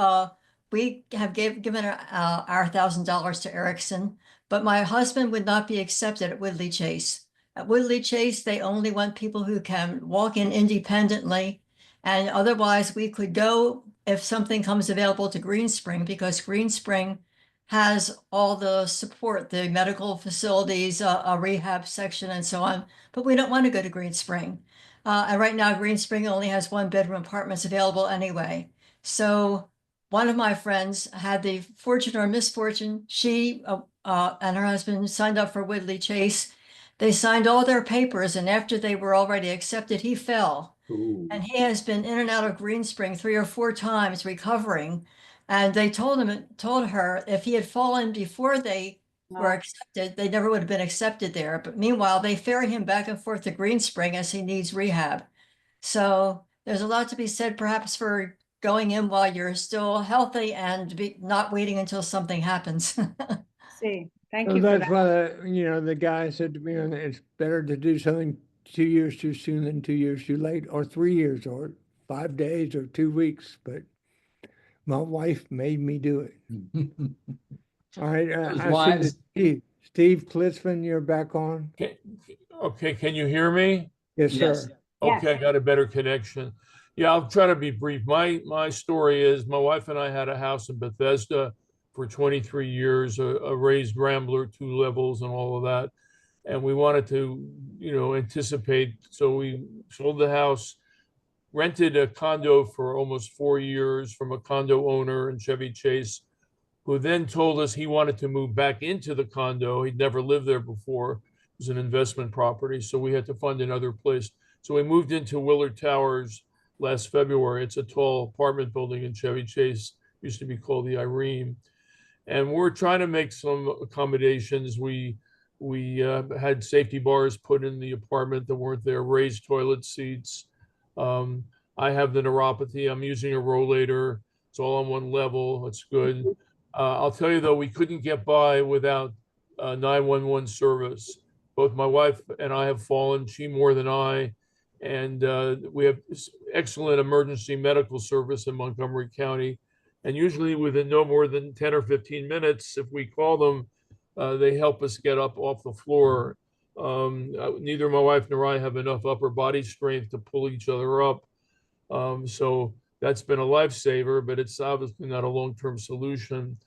We have given our $1,000 to Erickson, but my husband would not be accepted at Woodley Chase. At Woodley Chase, they only want people who can walk in independently. And otherwise, we could go if something comes available to Green Spring, because Green Spring has all the support, the medical facilities, a rehab section, and so on. But we don't want to go to Green Spring. And right now, Green Spring only has 1-bedroom apartments available anyway. So one of my friends had the fortune or misfortune. She and her husband signed up for Woodley Chase. They signed all their papers, and after they were already accepted, he fell. And he has been in and out of Green Spring 3 or 4 times recovering. And they told her if he had fallen before they were accepted, they never would have been accepted there. But meanwhile, they ferry him back and forth to Green Spring as he needs rehab. So there's a lot to be said perhaps for going in while you're still healthy and not waiting until something happens. See, thank So you for that's that. why the guy said to me, it's better to do something 2 years too soon than 2 years too late, or 3 years, or 5 days, or 2 weeks. But my wife made me do it. All right, It was I see wise. that Steve Klitzman, you're back on. Okay, can you hear me? Yes, Yes. sir. Okay, I got a better connection. Yeah, I'll try to be brief. My story is my wife and I had a house in Bethesda for 23 years, a raised rambler, 2 levels and all of that. And we wanted to, anticipate. So we sold the house, rented a condo for almost 4 years from a condo owner in Chevy Chase, who then told us he wanted to move back into the condo. He'd never lived there before. It was an investment property, so we had to find another place. So we moved into Willard Towers last February. It's a tall apartment building in Chevy Chase, used to be called the Irene. And we're trying to make some accommodations. We had safety bars put in the apartment that weren't there, raised toilet seats. Um, I have the neuropathy. I'm using a rollator. It's all on one level. It's good. I'll tell you though, we couldn't get by without 911 service. Both my wife and I have fallen, she more than I, and we have excellent emergency medical service in Montgomery County. And usually within no more than 10 or 15 minutes, if we call them, they help us get up off the floor. Neither my wife nor I have enough upper body strength to pull each other up. So that's been a lifesaver, but it's obviously not a long-term solution.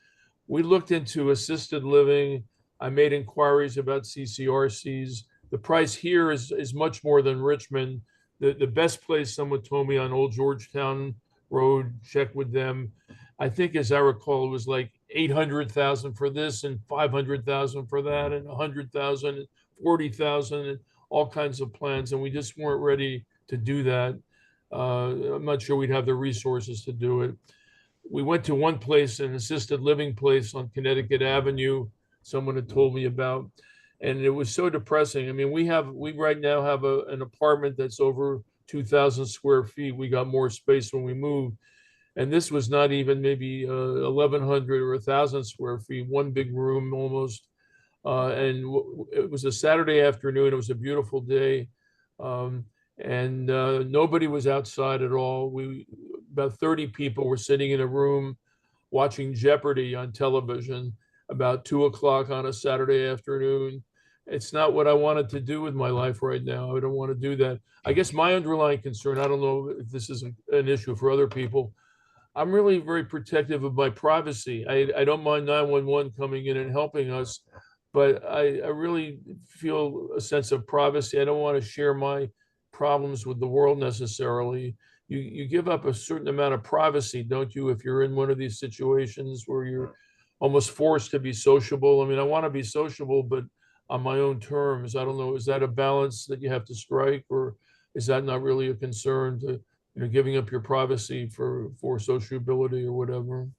We looked into assisted living. I made inquiries about CCRCs. The price here is much more than Richmond. The best place, someone told me, on Old Georgetown Road, check with them. I think, as I recall, it was like 800,000 for this and 500,000 for that and 100,000 and 40,000 and all kinds of plans. And we just weren't ready to do that. I'm not sure we'd have the resources to do it. We went to one place, an assisted living place on Connecticut Avenue, someone had told me about, and it was so depressing. I mean, we right now have an apartment that's over 2,000 square feet. We got more space when we moved. And this was not even maybe 1,100 or 1,000 square feet, one big room almost. And it was a Saturday afternoon. It was a beautiful day. And nobody was outside at all. About 30 people were sitting in a room watching Jeopardy on television about 2 o'clock on a Saturday afternoon. It's not what I wanted to do with my life right now. I don't want to do that. I guess my underlying concern, I don't know if this is an issue for other people, I'm really very protective of my privacy. I don't mind 911 coming in and helping us, but I really feel a sense of privacy. I don't want to share my problems with the world necessarily. You give up a certain amount of privacy, don't you, if you're in one of these situations where you're almost forced to be sociable? I mean, I want to be sociable, but on my own terms. I don't know, is that a balance that you have to strike, or is that not really a concern, to giving up your privacy for sociability or whatever?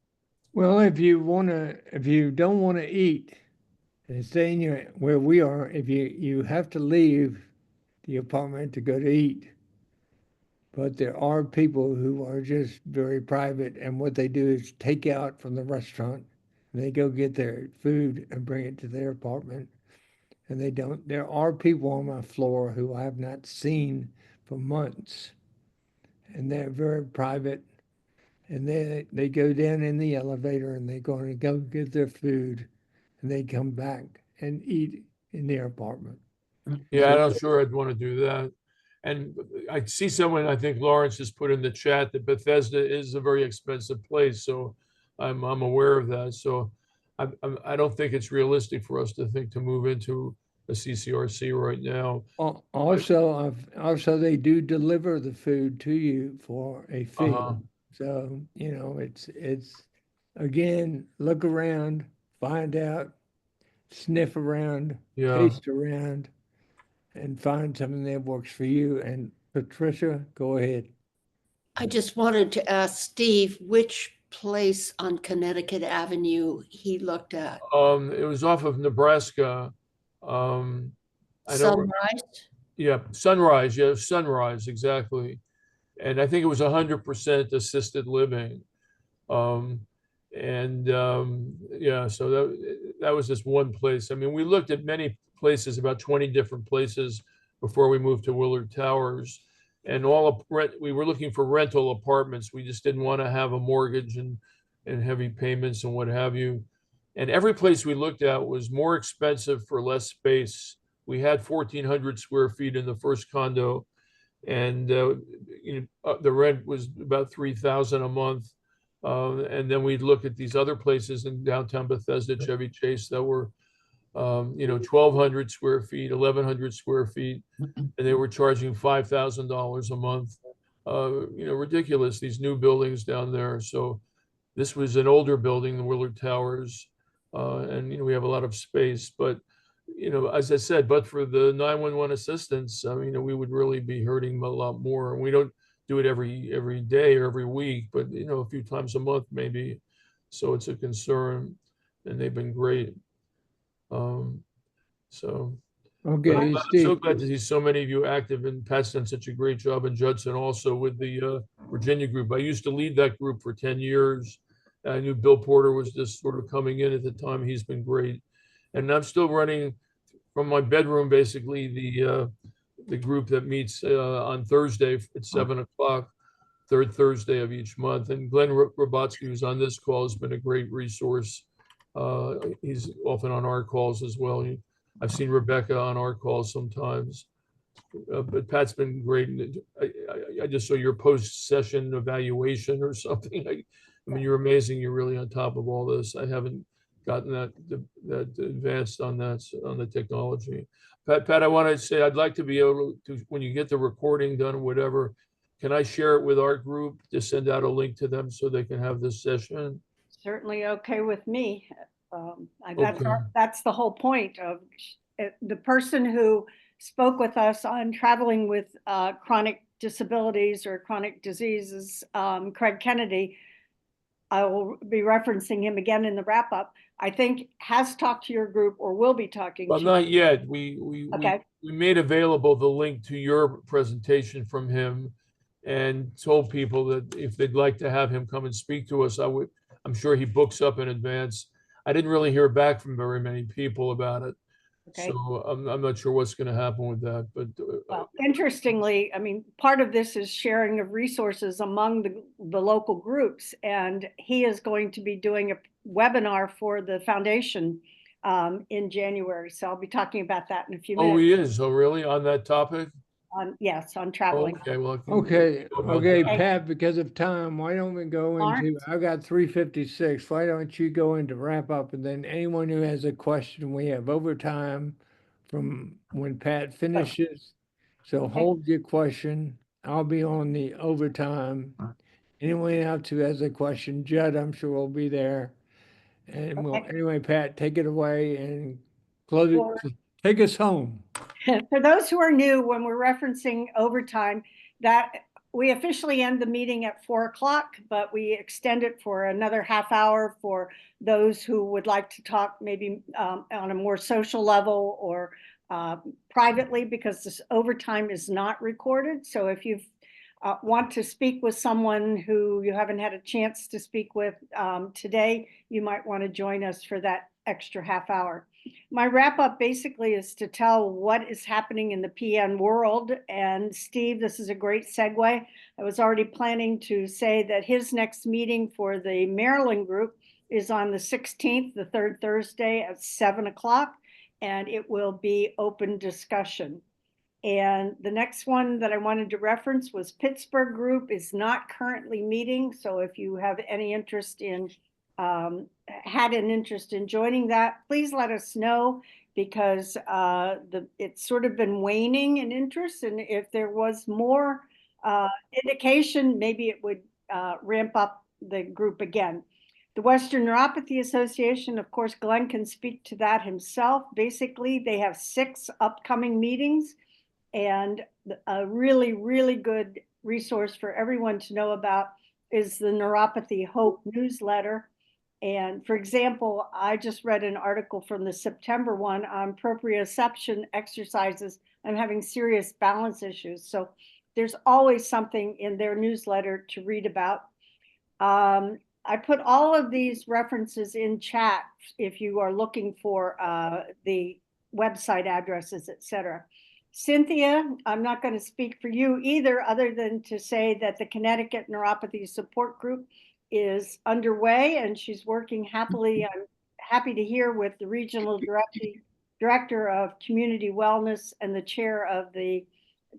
Well, if you don't want to eat and stay in where we are, if you have to leave the apartment to go to eat. But there are people who are just very private, and what they do is take out from the restaurant, and they go get their food and bring it to their apartment. And they don't. There are people on my floor who I have not seen for months, and they're very private. And they go down in the elevator, and they're going to go get their food, and they come back and eat in their apartment. Yeah, I'm not sure I'd want to do that. And I see someone, I think Lawrence has put in the chat that Bethesda is a very expensive place. So I'm aware of that. So I don't think it's realistic for us to think to move into a CCRC right now. Also, they do deliver the food to you for a fee. Uh-huh. So, it's again, look around, find out, sniff around, Yeah. taste around, and find something that works for you. And Patricia, go ahead. I just wanted to ask Steve which place on Connecticut Avenue he looked at. It was off of Nebraska. I don't. Sunrise? Yeah, Sunrise. Yeah, Sunrise, exactly. And I think it was 100% assisted living. Yeah, so that was just one place. I mean, we looked at many places, about 20 different places before we moved to Willard Towers. And we were looking for rental apartments. We just didn't want to have a mortgage and heavy payments and what have you. And every place we looked at was more expensive for less space. We had 1,400 square feet in the first condo, and the rent was about $3,000 a month. And then we'd look at these other places in downtown Bethesda, Chevy Chase, that were 1,200 square feet, 1,100 square feet, and they were charging $5,000 a month. Ridiculous, these new buildings down there. So this was an older building, the Willard Towers, and we have a lot of space. But as I said, but for the 911 assistance, we would really be hurting a lot more. And we don't do it every day or every week, but a few times a month maybe. So it's a concern, and they've been great. So Okay, I'm so Steve. glad to see so many of you active, and Pat's done such a great job, and Judson also with the Virginia group. I used to lead that group for 10 years. I knew Bill Porter was just sort of coming in at the time. He's been great. And I'm still running from my bedroom, basically, the group that meets on Thursday at 7 o'clock, third Thursday of each month. And Glenn Robotsky, who's on this call, has been a great resource. He's often on our calls as well. I've seen Rebecca on our calls sometimes, but Pat's been great. I just saw your post-session evaluation or something. I mean, you're amazing. You're really on top of all this. I haven't gotten that advanced on the technology. Pat, I want to say I'd like to be able to, when you get the recording done or whatever, can I share it with our group to send out a link to them so they can have this session? Certainly okay with me. Okay. That's the whole point of the person who spoke with us on traveling with chronic disabilities or chronic diseases, Craig Kennedy. I will be referencing him again in the wrap up. I think has talked to your group or will be talking Well, to not yet. We made available the link to your presentation from him, and told people that if they'd like to have him come and speak to us, I'm sure he books up in advance. I didn't really hear back from very many people about it. Okay. So I'm not sure what's going to happen with that, but well, interestingly, I mean, part of this is sharing of resources among the local groups, and he is going to be doing a webinar for the foundation in January. So I'll be talking about that in a few minutes. Oh, he is. Oh, really? On that topic? Yes, on traveling. Okay, well, Okay, Pat, because of time, why don't we go into, Lawrence? I've got 3:56. Why don't you go into wrap up, and then anyone who has a question, we have overtime from when Pat finishes. So hold your question. I'll be on the overtime. Anyone else who has a question, Judd, I'm sure will be there. And well, anyway, Pat, take it away and close it. Take us home. For those who are new, when we're referencing overtime, that we officially end the meeting at 4 o'clock, but we extend it for another half hour for those who would like to talk maybe on a more social level or privately, because this overtime is not recorded. So if you want to speak with someone who you haven't had a chance to speak with today, you might want to join us for that extra half hour. My wrap up basically is to tell what is happening in the PN world. And Steve, this is a great segue. I was already planning to say that his next meeting for the Maryland group is on the 16th, the third Thursday at 7 o'clock, and it will be open discussion. And the next one that I wanted to reference was Pittsburgh group is not currently meeting. So if you have any interest in had an interest in joining that, please let us know, because it's sort of been waning in interest, and if there was more indication, maybe it would ramp up the group again. The Western Neuropathy Association, of course, Glenn can speak to that himself. Basically, they have 6 upcoming meetings, and a really, really good resource for everyone to know about is the Neuropathy Hope newsletter. And for example, I just read an article from the September one on proprioception exercises. I'm having serious balance issues. So there's always something in their newsletter to read about. I put all of these references in chat if you are looking for the website addresses, etc. Cynthia, I'm not going to speak for you either, other than to say that the Connecticut Neuropathy Support Group is underway and she's working happily. I'm happy to hear with the regional director of community wellness and the chair of the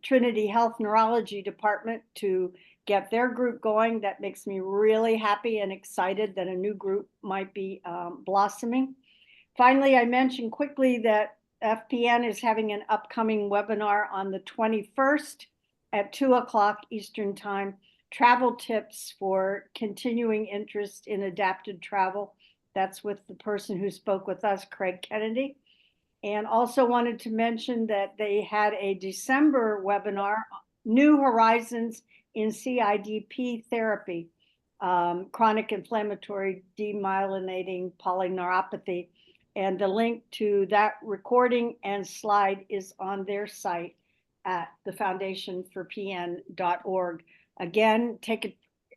Trinity Health Neurology Department to get their group going. That makes me really happy and excited that a new group might be blossoming. Finally, I mentioned quickly that FPN is having an upcoming webinar on the 21st at 2:00 Eastern Time, travel tips for continuing interest in adapted travel. That's with the person who spoke with us, Craig Kennedy. And also wanted to mention that they had a December webinar, New Horizons in CIDP Therapy, chronic inflammatory demyelinating polyneuropathy. And the link to that recording and slide is on their site at thefoundationforpn.org. Again,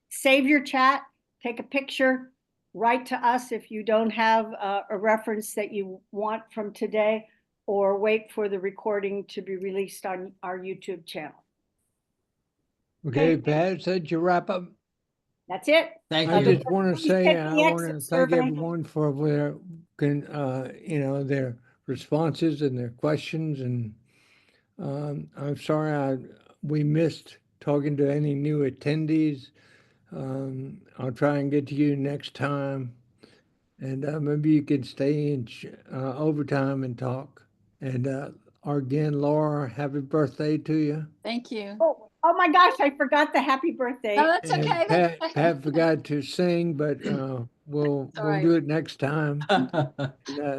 save your chat, take a picture, write to us if you don't have a reference that you want from today, or wait for the recording to be released on our YouTube channel. Okay, Pat, said you wrap up. That's it. Thank I you. just want to Please say, take I the want to exit thank survey. everyone for their, their responses and their questions. And I'm sorry we missed talking to any new attendees. I'll try and get to you next time. And maybe you can stay in overtime and talk. And again, Laura, happy birthday to you. Thank you. Oh my gosh, I forgot the happy birthday. No, that's And okay. That's okay. Pat forgot to sing, but we'll right. do it next time.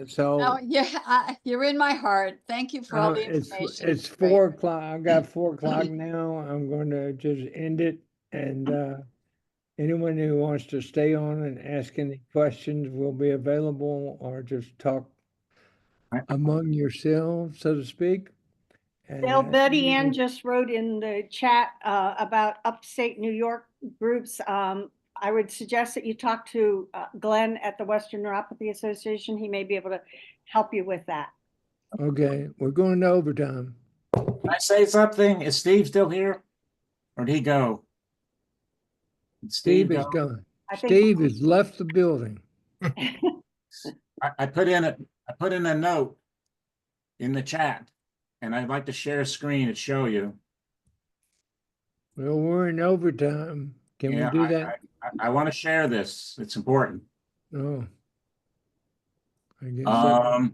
So Oh, yeah, you're in my heart. Thank you for all the it's information. it's Great. 4 o'clock. I got 4 o'clock now. I'm going to just end it. And anyone who wants to stay on and ask any questions will be available, or just talk among yourselves, so to speak. Bill, Betty Ann And just wrote in the chat about upstate New York groups. I would suggest that you talk to Glenn at the Western Neuropathy Association. He may be able to help you with that. okay, we're going to overtime. Can I say something? Is Steve still here? Or did he go? Did Steve is go? gone. I think- Steve has left the building. I put in a note in the chat, and I'd like to share a screen and show you. Well, we're in overtime. Can we do that? I want to share this. It's important. Oh. I guess so.